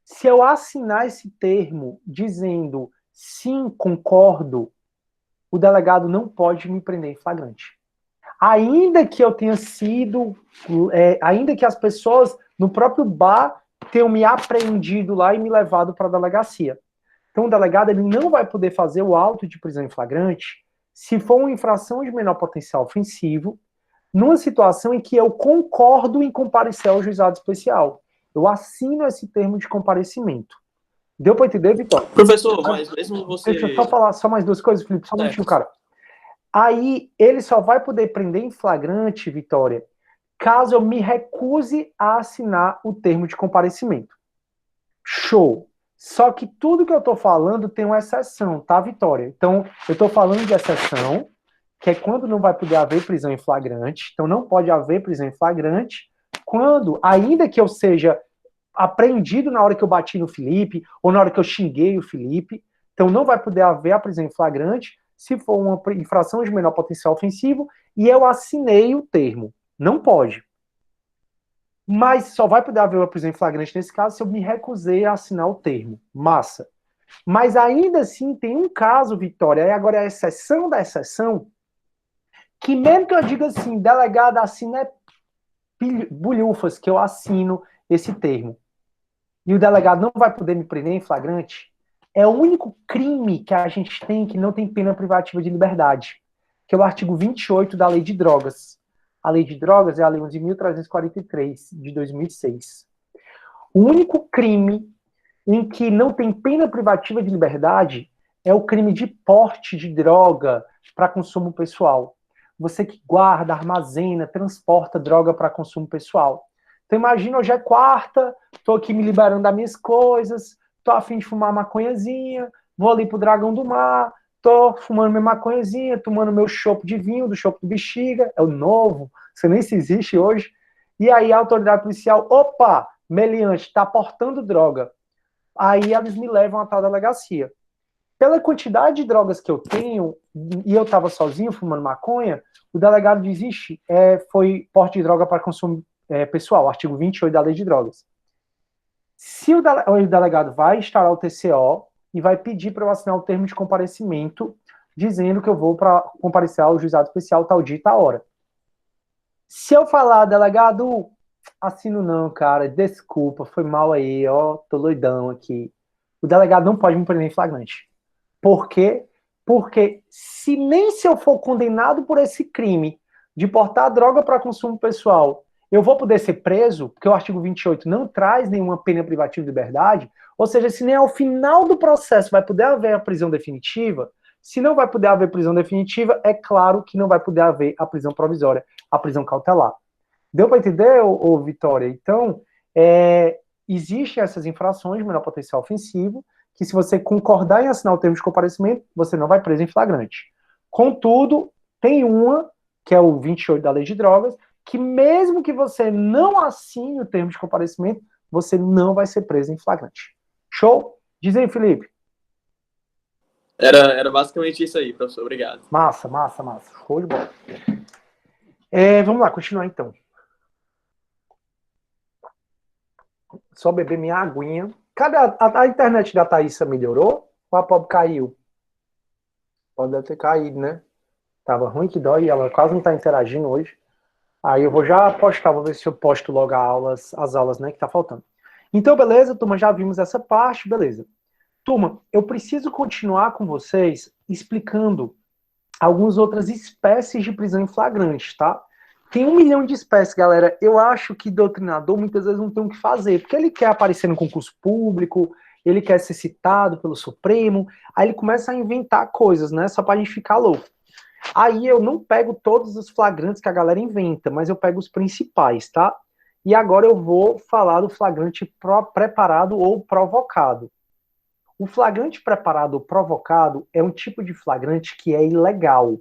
Speaker 1: Se eu assinar esse termo dizendo sim, concordo, o delegado não pode me prender em flagrante. Ainda que eu tenha sido, ainda que as pessoas no próprio bar tenham me apreendido lá e me levado para a delegacia. Então o delegado ele não vai poder fazer o auto de prisão em flagrante se for uma infração de menor potencial ofensivo, numa situação em que eu concordo em comparecer ao juizado especial. Eu assino esse termo de comparecimento. Deu para entender, Vitória?
Speaker 3: Professor, mas mesmo você...
Speaker 1: Deixa eu só falar só mais 2 coisas, Felipe, só um minutinho, cara. Aí, ele só vai poder prender em flagrante, Vitória, caso eu me recuse a assinar o termo de comparecimento. Show. Só que tudo que eu estou falando tem uma exceção, tá, Vitória? Então, eu estou falando de exceção, que é quando não vai poder haver prisão em flagrante. Então, não pode haver prisão em flagrante quando, ainda que eu seja apreendido na hora que eu bati no Felipe, ou na hora que eu xinguei o Felipe. Então, não vai poder haver a prisão em flagrante se for uma infração de menor potencial ofensivo e eu assinei o termo. Não pode. Mas só vai poder haver uma prisão em flagrante nesse caso se eu me recusei a assinar o termo. Massa. Mas ainda assim tem um caso, Vitória, e agora é a exceção da exceção, que mesmo que eu diga assim, delegado assina bulhufas, que eu assino esse termo, e o delegado não vai poder me prender em flagrante, é o único crime que a gente tem que não tem pena privativa de liberdade, que é o artigo 28 da Lei de Drogas. A Lei de Drogas é a Lei 11.343, de 2006. O único crime em que não tem pena privativa de liberdade é o crime de porte de droga para consumo pessoal. Você que guarda, armazena, transporta droga para consumo pessoal. Então imagina, hoje é quarta, estou aqui me liberando das minhas coisas, estou a fim de fumar maconhazinha, vou ali pro Dragão do Mar, estou fumando minha maconhazinha, tomando meu chopp de vinho, do chopp do Bexiga, é o novo, você nem se existe hoje. E aí a autoridade policial, opa, meliante, está portando droga. Aí eles me levam a tal delegacia. Pela quantidade de drogas que eu tenho, e eu estava sozinho fumando maconha, o delegado diz, ixi, foi porte de droga para consumo pessoal, artigo 28 da Lei de Drogas. Se o delegado vai instaurar o TCO e vai pedir para eu assinar o termo de comparecimento, dizendo que eu vou para comparecer ao juizado especial tal dia e tal hora. Se eu falar, delegado, assino não, cara, desculpa, foi mal aí, ó, tô doidão aqui. O delegado não pode me prender em flagrante. Por quê? Porque nem se eu for condenado por esse crime de portar droga para consumo pessoal, eu vou poder ser preso, porque o artigo 28 não traz nenhuma pena privativa de liberdade, ou seja, se nem ao final do processo vai poder haver a prisão definitiva, se não vai poder haver prisão definitiva, é claro que não vai poder haver a prisão provisória, a prisão cautelar. Deu para entender, ô Vitória? Então, existem essas infrações de menor potencial ofensivo, que se você concordar em assinar o termo de comparecimento, você não vai preso em flagrante. Contudo, tem uma, que é o 28 da Lei de Drogas, que mesmo que você não assine o termo de comparecimento, você não vai ser preso em flagrante. Show? Diz aí, Felipe.
Speaker 3: Era basicamente isso aí, professor. Obrigado.
Speaker 1: Massa. Show de bola. Vamos lá, continuar então. Só beber minha aguinha. Cadê a internet da Thaísa melhorou? Ou a pobre caiu? Pode ter caído, né? Tava ruim que dói, ela quase não tá interagindo hoje. Aí eu vou já postar, vou ver se eu posto logo as aulas, né, que tá faltando. Então, beleza, turma, já vimos essa parte, beleza. Turma, eu preciso continuar com vocês explicando algumas outras espécies de prisão em flagrante, tá? Tem 1 milhão de espécies, galera. Eu acho que doutrinador muitas vezes não tem o que fazer, porque ele quer aparecer no concurso público, ele quer ser citado pelo Supremo, aí ele começa a inventar coisas, né, só pra gente ficar louco. Aí eu não pego todos os flagrantes que a galera inventa, mas eu pego os principais, tá? E agora eu vou falar do flagrante preparado ou provocado. O flagrante preparado ou provocado é um tipo de flagrante que é ilegal.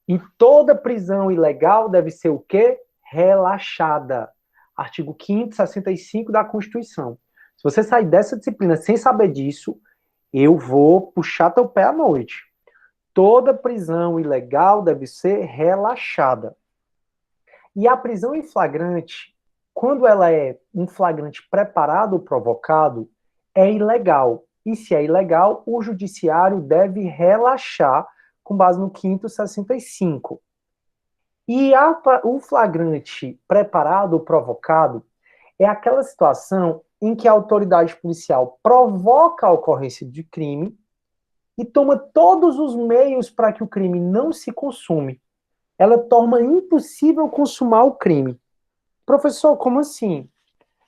Speaker 1: E toda prisão ilegal deve ser o quê? Relaxada. Artigo 565 da Constituição. Se você sair dessa disciplina sem saber disso, eu vou puxar teu pé à noite. Toda prisão ilegal deve ser relaxada. E a prisão em flagrante, quando ela é um flagrante preparado ou provocado, é ilegal. E se é ilegal, o judiciário deve relaxar com base no 565. E o flagrante preparado ou provocado é aquela situação em que a autoridade policial provoca a ocorrência de crime e toma todos os meios para que o crime não se consume. Ela torna impossível consumar o crime. Professor, como assim?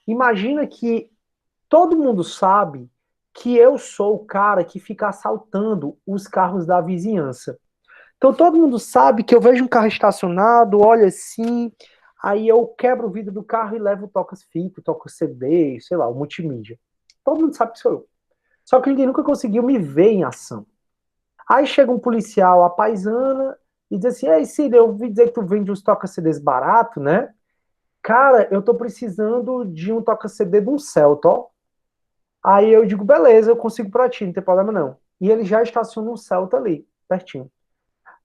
Speaker 1: Imagina que todo mundo sabe que eu sou o cara que fica assaltando os carros da vizinhança. Então todo mundo sabe que eu vejo um carro estacionado, olho assim, aí eu quebro o vidro do carro e levo o toca-fita, toca-CD, sei lá, o multimídia. Todo mundo sabe que sou eu. Só que ninguém nunca conseguiu me ver em ação. Aí chega um policial, a paisana, e diz assim, ei, Cida, eu ouvi dizer que tu vende uns toca-CDs barato, né? Cara, eu tô precisando de um toca-CD de um Celta, ó. Aí eu digo, beleza, eu consigo pra ti, não tem problema não. E ele já estaciona um Celta ali, pertinho.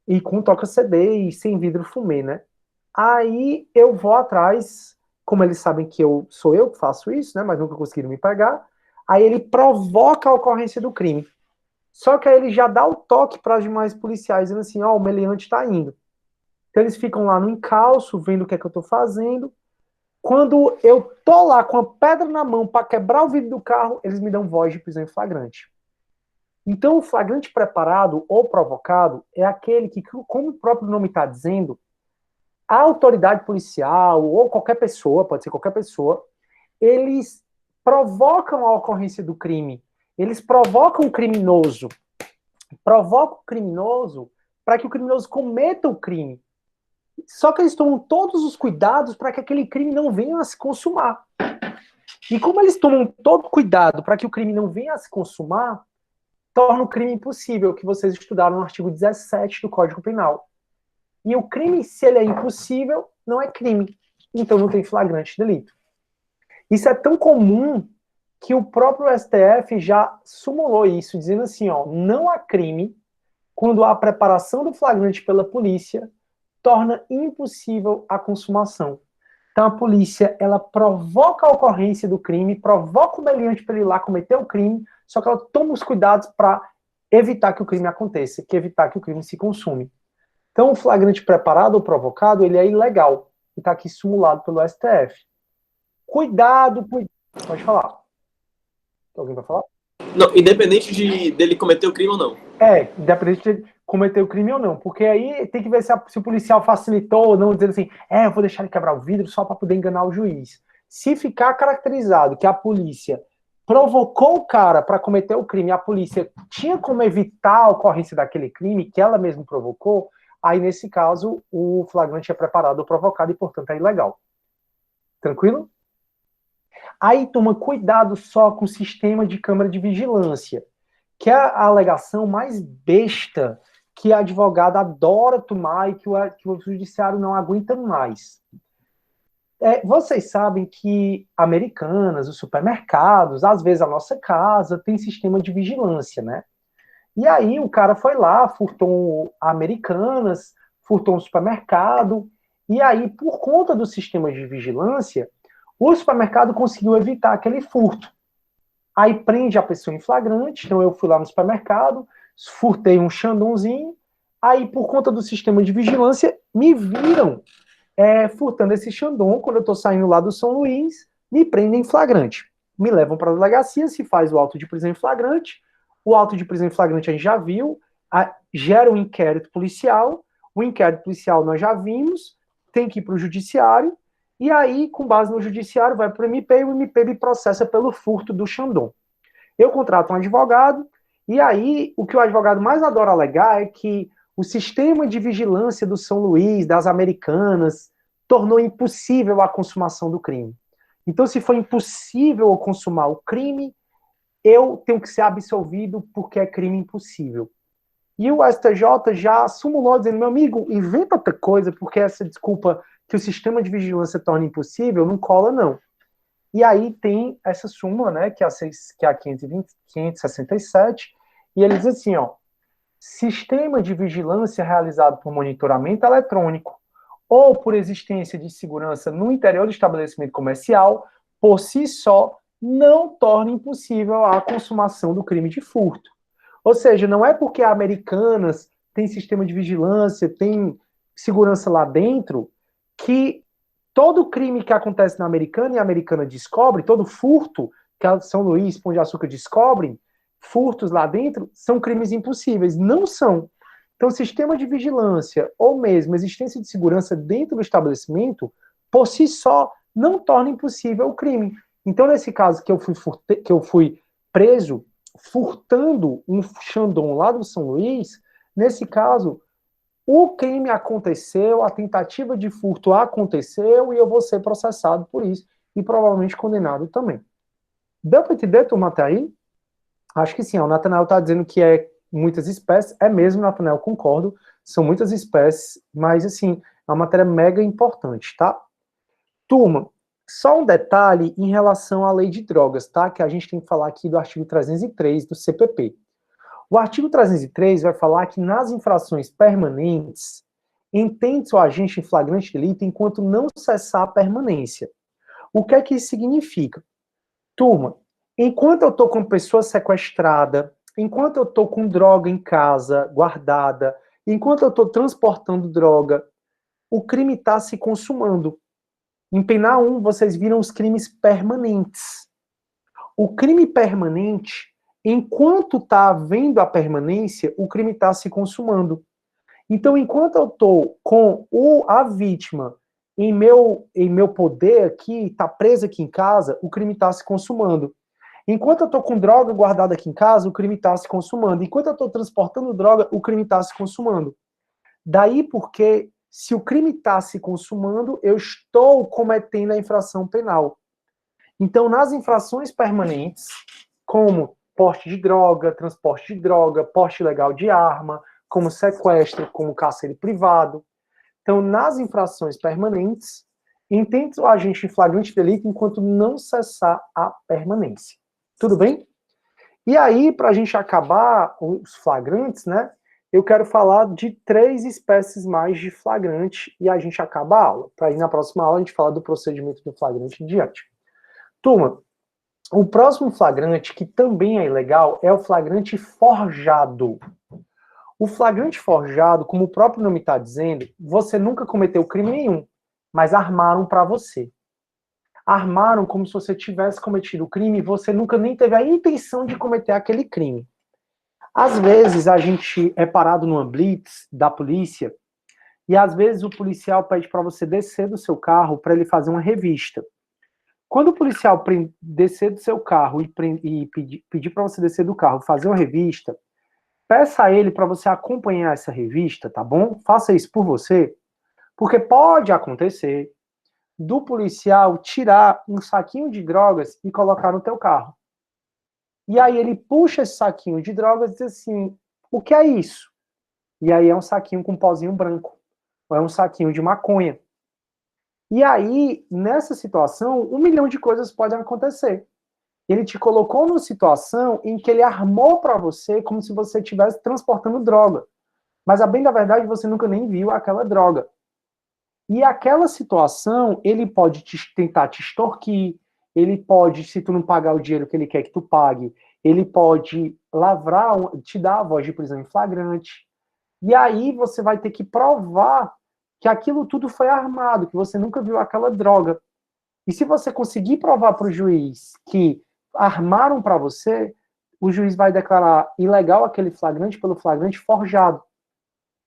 Speaker 1: E com toca-CD e sem vidro fumê, né? Aí eu vou atrás, como eles sabem que sou eu que faço isso, né? Mas nunca conseguiram me pegar. Aí ele provoca a ocorrência do crime. Só que aí ele já dá o toque para os demais policiais, dizendo assim, ó, o meliante está indo. Então eles ficam lá no encalço, vendo o que é que eu estou fazendo. Quando eu tô lá com a pedra na mão para quebrar o vidro do carro, eles me dão voz de prisão em flagrante. Então o flagrante preparado ou provocado é aquele que, como o próprio nome está dizendo, a autoridade policial ou qualquer pessoa, pode ser qualquer pessoa, eles provocam a ocorrência do crime. Eles provocam o criminoso. Provocam o criminoso para que o criminoso cometa o crime. Só que eles tomam todos os cuidados para que aquele crime não venha a se consumar. E como eles tomam todo cuidado para que o crime não venha a se consumar, torna o crime impossível, que vocês estudaram no artigo 17 do Código Penal. E o crime, se ele é impossível, não é crime. Então não tem flagrante delito. Isso é tão comum que o próprio STF já sumulou isso, dizendo assim, ó, não há crime quando a preparação do flagrante pela polícia torna impossível a consumação. Então a polícia, ela provoca a ocorrência do crime, provoca o meliante para ele ir lá cometer o crime, só que ela toma os cuidados para evitar que o crime aconteça, que evitar que o crime se consume. Então o flagrante preparado ou provocado, ele é ilegal, e está aqui simulado pelo STF. Cuidado. Pode falar. Alguém vai falar?
Speaker 3: Não, independente dele cometer o crime ou não.
Speaker 1: Independente de cometer o crime ou não. Porque aí tem que ver se o policial facilitou ou não, dizendo assim, eu vou deixar ele quebrar o vidro só para poder enganar o juiz. Se ficar caracterizado que a polícia provocou o cara para cometer o crime, a polícia tinha como evitar a ocorrência daquele crime, que ela mesma provocou, aí nesse caso o flagrante é preparado ou provocado e, portanto, é ilegal. Tranquilo? Aí toma cuidado só com o sistema de câmara de vigilância, que é a alegação mais besta que a advogada adora tomar e que o judiciário não aguenta mais. Vocês sabem que Americanas, os supermercados, às vezes a nossa casa, tem sistema de vigilância, né? E aí o cara foi lá, furtou Americanas, furtou um supermercado, e aí, por conta do sistema de vigilância, o supermercado conseguiu evitar aquele furto. Aí prende a pessoa em flagrante, então eu fui lá no supermercado, furtei um Xandãozinho, aí por conta do sistema de vigilância, me viram furtando esse Xandão, quando eu estou saindo lá do São Luís, me prendem em flagrante. Me levam para a delegacia, se faz o auto de prisão em flagrante, o auto de prisão em flagrante a gente já viu, gera um inquérito policial, o inquérito policial nós já vimos, tem que ir para o judiciário, e aí, com base no judiciário, vai para o MP e o MP me processa pelo furto do Xandão. Eu contrato um advogado, e aí o que o advogado mais adora alegar é que o sistema de vigilância do São Luís, das Americanas, tornou impossível a consumação do crime. Então, se foi impossível eu consumar o crime, eu tenho que ser absolvido porque é crime impossível. E o STJ já sumulou dizendo, meu amigo, inventa outra coisa, porque essa desculpa que o sistema de vigilância torna impossível não cola, não. E aí tem essa súmula, né, que é a 567, e ele diz assim, ó, sistema de vigilância realizado por monitoramento eletrônico ou por existência de segurança no interior do estabelecimento comercial, por si só, não torna impossível a consumação do crime de furto. Ou seja, não é porque a Americanas tem sistema de vigilância, tem segurança lá dentro, que todo crime que acontece na Americana e a Americana descobre, todo furto que a São Luís, Pão de Açúcar descobrem, furtos lá dentro, são crimes impossíveis. Não são. Então, o sistema de vigilância, ou mesmo existência de segurança dentro do estabelecimento, por si só, não torna impossível o crime. Então, nesse caso que eu fui preso furtando um Xandão lá do São Luís, nesse caso, o crime aconteceu, a tentativa de furto aconteceu e eu vou ser processado por isso e provavelmente condenado também. Deu para entender, turma, até aí? Acho que sim. O Nathanael está dizendo que é muitas espécies. É mesmo, Nathanael, concordo. São muitas espécies, mas, assim, é uma matéria mega importante, tá? Turma, só um detalhe em relação à lei de drogas, tá? Que a gente tem que falar aqui do artigo 303 do CPP. O artigo 303 vai falar que nas infrações permanentes, entende-se o agente em flagrante delito enquanto não cessar a permanência. O que é que isso significa? Turma, enquanto eu estou com pessoa sequestrada, enquanto eu estou com droga em casa, guardada, enquanto eu estou transportando droga, o crime está se consumando. Em Penal 1, vocês viram os crimes permanentes. O crime permanente, enquanto está havendo a permanência, o crime está se consumando. Então, enquanto eu estou com a vítima em meu poder aqui, está presa aqui em casa, o crime está se consumando. Enquanto eu estou com droga guardada aqui em casa, o crime está se consumando. Enquanto eu estou transportando droga, o crime está se consumando. Daí porque, se o crime está se consumando, eu estou cometendo a infração penal. Então, nas infrações permanentes, como porte de droga, transporte de droga, porte ilegal de arma, como sequestro, como cárcere privado. Então, nas infrações permanentes, entende o agente em flagrante delito enquanto não cessar a permanência. Tudo bem? E aí, para a gente acabar os flagrantes, né, eu quero falar de 3 espécies mais de flagrante e a gente acaba a aula. Para ir na próxima aula a gente fala do procedimento do flagrante em diante. Turma, o próximo flagrante, que também é ilegal, é o flagrante forjado. O flagrante forjado, como o próprio nome está dizendo, você nunca cometeu crime nenhum, mas armaram para você. Armaram como se você tivesse cometido o crime e você nunca nem teve a intenção de cometer aquele crime. Às vezes a gente é parado numa blitz da polícia e às vezes o policial pede para você descer do seu carro para ele fazer uma revista. Quando o policial descer do seu carro e pedir para você descer do carro, fazer uma revista, peça a ele para você acompanhar essa revista, tá bom? Faça isso por você, porque pode acontecer do policial tirar um saquinho de drogas e colocar no teu carro. E aí ele puxa esse saquinho de drogas e diz assim, o que é isso? E aí é um saquinho com pozinho branco, ou é um saquinho de maconha. E aí, nessa situação, 1 milhão de coisas podem acontecer. Ele te colocou numa situação em que ele armou para você como se você estivesse transportando droga. Mas, a bem da verdade, você nunca nem viu aquela droga. E aquela situação, ele pode tentar te extorquir, ele pode, se tu não pagar o dinheiro que ele quer que tu pague, ele pode te dar a voz de prisão em flagrante. E aí você vai ter que provar que aquilo tudo foi armado, que você nunca viu aquela droga. E se você conseguir provar para o juiz que armaram para você, o juiz vai declarar ilegal aquele flagrante pelo flagrante forjado.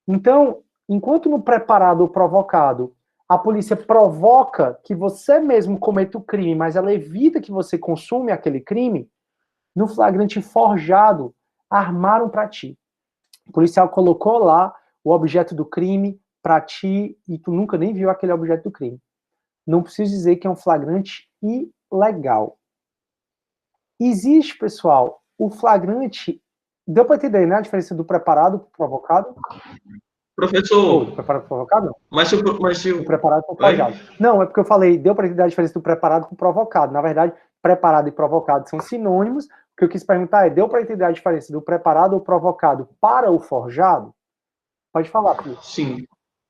Speaker 1: Então, enquanto no preparado ou provocado, a polícia provoca que você mesmo cometa o crime, mas ela evita que você consuma aquele crime, no flagrante forjado, armaram para ti. O policial colocou lá o objeto do crime para ti e tu nunca nem viu aquele objeto do crime. Não preciso dizer que é um flagrante ilegal. Existe, pessoal, o flagrante... Deu para entender, né, a diferença do preparado para o provocado?
Speaker 3: Professor...
Speaker 1: Do preparado para o provocado, não.
Speaker 3: Mas se
Speaker 1: o preparado para o forjado. Não, é porque eu falei, deu para entender a diferença do preparado com o provocado. Na verdade, preparado e provocado são sinônimos. O que eu quis perguntar é, deu para entender a diferença do preparado ou provocado para o forjado? Pode falar, Felipe.
Speaker 3: Sim.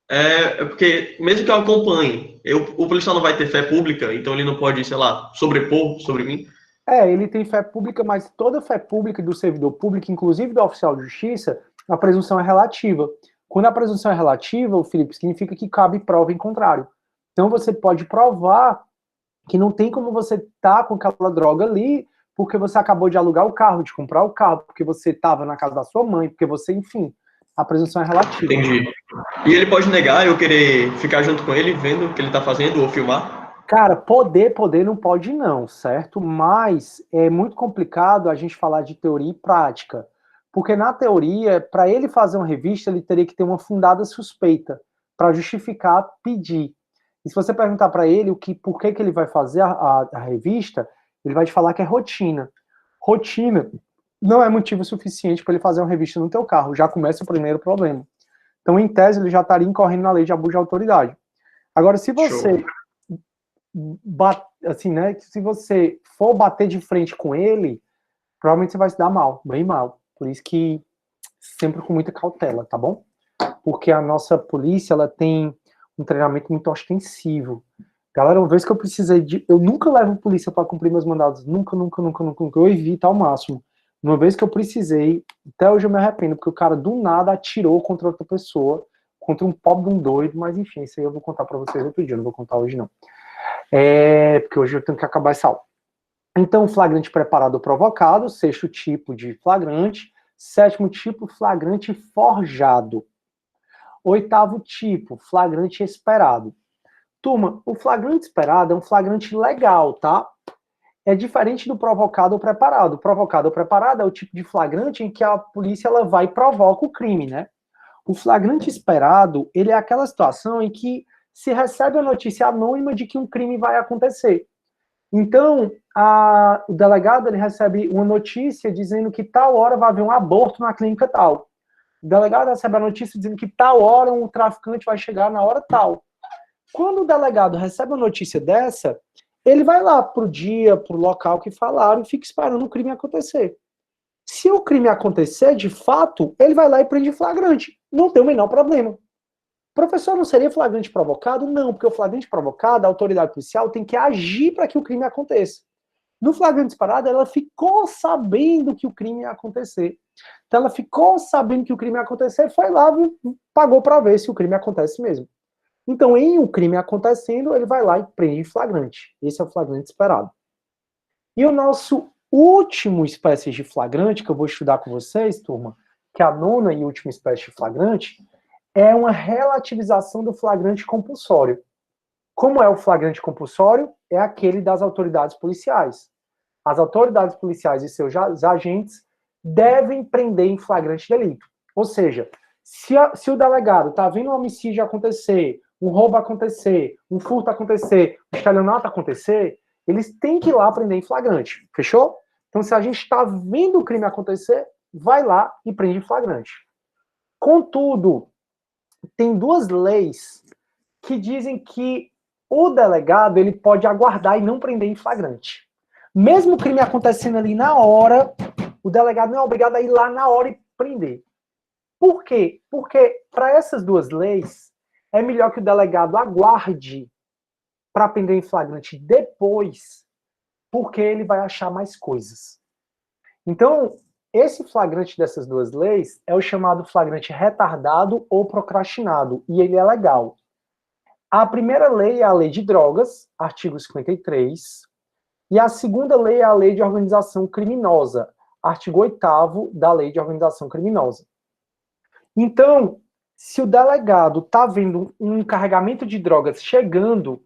Speaker 3: É porque, mesmo que eu acompanhe, o policial não vai ter fé pública, então ele não pode, sei lá, sobrepor sobre mim?
Speaker 1: Ele tem fé pública, mas toda fé pública do servidor público, inclusive do oficial de justiça, a presunção é relativa. Quando a presunção é relativa, o Felipe, significa que cabe prova em contrário. Então você pode provar que não tem como você estar com aquela droga ali, porque você acabou de alugar o carro, de comprar o carro, porque você estava na casa da sua mãe, porque você, enfim, a presunção é relativa.
Speaker 3: Entendi. E ele pode negar eu querer ficar junto com ele, vendo o que ele está fazendo, ou filmar?
Speaker 1: Cara, poder não pode não, certo? Mas é muito complicado a gente falar de teoria e prática. Porque na teoria, para ele fazer uma revista, ele teria que ter uma fundada suspeita para justificar pedir. E se você perguntar para ele por que ele vai fazer a revista, Ele vai te falar que é rotina. Rotina não é motivo suficiente para ele fazer uma revista no teu carro. Já começa o primeiro problema. Então, em tese, ele já estaria incorrendo na lei de abuso de autoridade. Agora, se você assim, né, se você for bater de frente com ele, provavelmente você vai se dar mal, bem mal. Por isso que sempre com muita cautela, tá bom? Porque a nossa polícia, ela tem um treinamento muito ostensivo. Galera, uma vez que eu precisei de... Eu nunca levo polícia para cumprir meus mandados. Nunca. Eu evito ao máximo. Uma vez que eu precisei, até hoje eu me arrependo, porque o cara do nada atirou contra outra pessoa, contra um pobre de um doido, mas enfim, isso aí eu vou contar para vocês outro dia, não vou contar hoje não. Porque hoje eu tenho que acabar essa aula. Então, flagrante preparado ou provocado, sexto tipo de flagrante, sétimo tipo, flagrante forjado. Oitavo tipo, flagrante esperado. Turma, o flagrante esperado é um flagrante legal, tá? É diferente do provocado ou preparado. O provocado ou preparado é o tipo de flagrante em que a polícia ela vai e provoca o crime, né? O flagrante esperado, ele é aquela situação em que se recebe a notícia anônima de que um crime vai acontecer. Então, o delegado ele recebe uma notícia dizendo que tal hora vai haver um aborto na clínica tal. O delegado recebe a notícia dizendo que tal hora um traficante vai chegar na hora tal. Quando o delegado recebe uma notícia dessa, ele vai lá pro dia, pro local que falaram e fica esperando o crime acontecer. Se o crime acontecer, de fato, ele vai lá e prende flagrante. Não tem o menor problema. Professor, não seria flagrante provocado? Não, porque o flagrante provocado, a autoridade policial tem que agir para que o crime aconteça. No flagrante esperado, ela ficou sabendo que o crime ia acontecer. Então, ela ficou sabendo que o crime ia acontecer, foi lá e pagou para ver se o crime acontece mesmo. Então, em um crime acontecendo, ele vai lá e prende flagrante. Esse é o flagrante esperado. E o nosso último espécie de flagrante, que eu vou estudar com vocês, turma, que é a nona e última espécie de flagrante, é uma relativização do flagrante compulsório. Como é o flagrante compulsório? É aquele das autoridades policiais. As autoridades policiais e seus agentes devem prender em flagrante delito. Ou seja, se o delegado está vendo um homicídio acontecer, um roubo acontecer, um furto acontecer, um estelionato acontecer, eles têm que ir lá prender em flagrante. Fechou? Então, se a gente está vendo o crime acontecer, vai lá e prende em flagrante. Contudo, tem duas leis que dizem que o delegado ele pode aguardar e não prender em flagrante. Mesmo o crime acontecendo ali na hora, o delegado não é obrigado a ir lá na hora e prender. Por quê? Porque para essas duas leis, é melhor que o delegado aguarde para prender em flagrante depois, porque ele vai achar mais coisas. Então, esse flagrante dessas duas leis é o chamado flagrante retardado ou procrastinado, e ele é legal. A primeira lei é a Lei de Drogas, artigo 53, e a segunda lei é a Lei de Organização Criminosa, artigo 8º da Lei de Organização Criminosa. Então, se o delegado está vendo um carregamento de drogas chegando,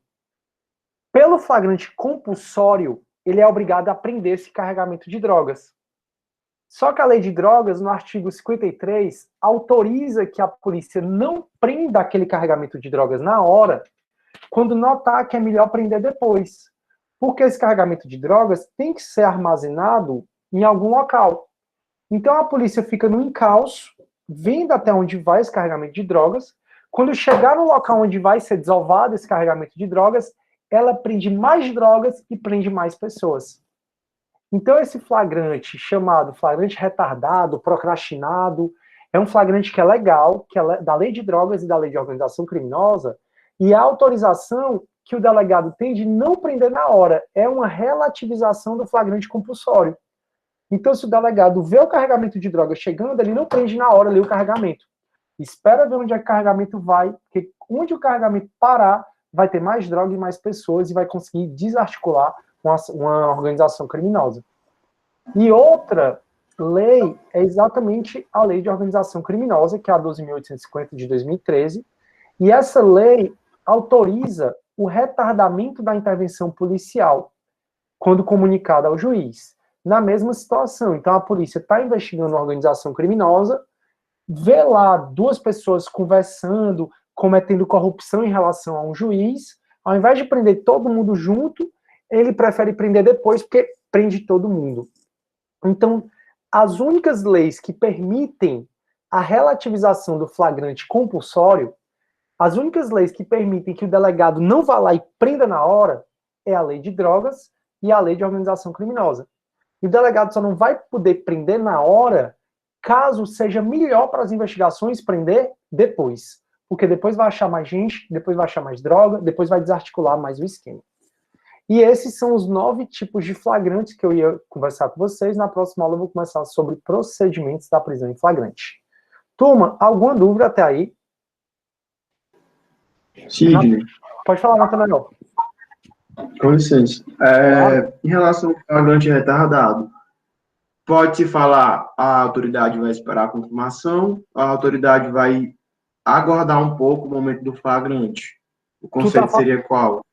Speaker 1: pelo flagrante compulsório, ele é obrigado a prender esse carregamento de drogas. Só que a Lei de Drogas, no artigo 53, autoriza que a polícia não prenda aquele carregamento de drogas na hora, quando notar que é melhor prender depois. Porque esse carregamento de drogas tem que ser armazenado em algum local. Então a polícia fica no encalço, vendo até onde vai esse carregamento de drogas. Quando chegar no local onde vai ser desovado esse carregamento de drogas, ela prende mais drogas e prende mais pessoas. Então, esse flagrante, chamado flagrante retardado, procrastinado, é um flagrante que é legal, que é da Lei de Drogas e da Lei de Organização Criminosa, e a autorização que o delegado tem de não prender na hora é uma relativização do flagrante compulsório. Então, se o delegado vê o carregamento de drogas chegando, ele não prende na hora ali o carregamento. Espera ver onde é que o carregamento vai, porque onde o carregamento parar, vai ter mais droga e mais pessoas e vai conseguir desarticular uma organização criminosa. E outra lei é exatamente a Lei de Organização Criminosa, que é a 12.850 de 2013, e essa lei autoriza o retardamento da intervenção policial quando comunicada ao juiz. Na mesma situação, então a polícia está investigando uma organização criminosa, vê lá duas pessoas conversando, cometendo corrupção em relação a um juiz, ao invés de prender todo mundo junto, ele prefere prender depois, porque prende todo mundo. Então, as únicas leis que permitem a relativização do flagrante compulsório, as únicas leis que permitem que o delegado não vá lá e prenda na hora, é a lei de drogas e a lei de organização criminosa. E o delegado só não vai poder prender na hora, caso seja melhor para as investigações prender depois. Porque depois vai achar mais gente, depois vai achar mais droga, depois vai desarticular mais o esquema. E esses são os 9 tipos de flagrantes que eu ia conversar com vocês. Na próxima aula eu vou começar sobre procedimentos da prisão em flagrante. Turma, alguma dúvida até aí?
Speaker 5: Sidney.
Speaker 1: Pode falar, Natanael.
Speaker 5: Com licença. Em relação ao flagrante retardado, pode-se falar, a autoridade vai esperar a confirmação, a autoridade vai aguardar um pouco o momento do flagrante. O conceito seria qual?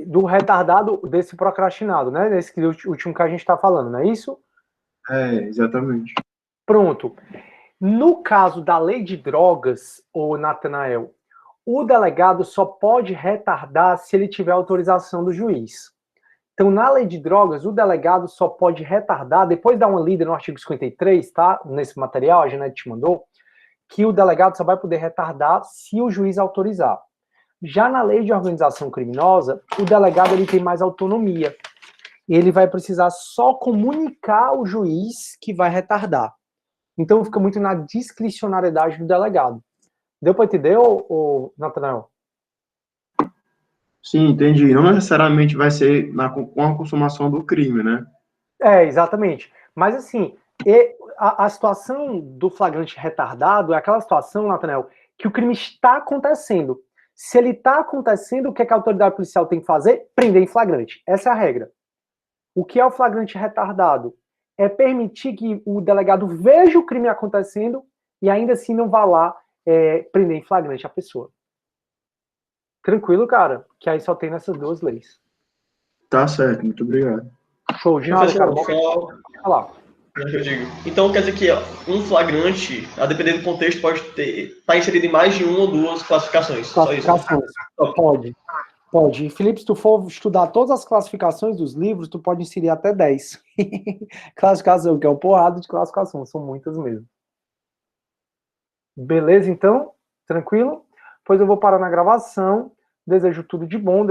Speaker 1: Do retardado, desse procrastinado, né? Desse último que a gente está falando, não é isso?
Speaker 5: Exatamente.
Speaker 1: Pronto. No caso da lei de drogas, ô Natanael, o delegado só pode retardar se ele tiver autorização do juiz. Então, na lei de drogas, o delegado só pode retardar, depois dá uma lida no artigo 53, tá? Nesse material, a Janete te mandou, que o delegado só vai poder retardar se o juiz autorizar. Já na lei de organização criminosa, o delegado ele tem mais autonomia. Ele vai precisar só comunicar ao juiz que vai retardar. Então fica muito na discricionariedade do delegado. Deu para entender, Natanael?
Speaker 5: Sim, entendi. Não necessariamente vai ser com a consumação do crime, né?
Speaker 1: Exatamente. Mas assim, a situação do flagrante retardado é aquela situação, Natanael, que o crime está acontecendo. Se ele está acontecendo, o que a autoridade policial tem que fazer? Prender em flagrante. Essa é a regra. O que é o flagrante retardado? É permitir que o delegado veja o crime acontecendo e ainda assim não vá lá prender em flagrante a pessoa. Tranquilo, cara? Que aí só tem nessas 2 leis.
Speaker 5: Tá certo, muito obrigado.
Speaker 1: Show de nada, cara.
Speaker 3: Falar. Eu digo. Então quer dizer que um flagrante, a depender do contexto, pode estar inserido em mais de 1 ou 2 classificações.
Speaker 1: Classificações. Pode. E, Felipe, se tu for estudar todas as classificações dos livros, tu pode inserir até 10. Classificação, que é um porrada de classificação, são muitas mesmo. Beleza, então? Tranquilo? Pois eu vou parar na gravação. Desejo tudo de bom.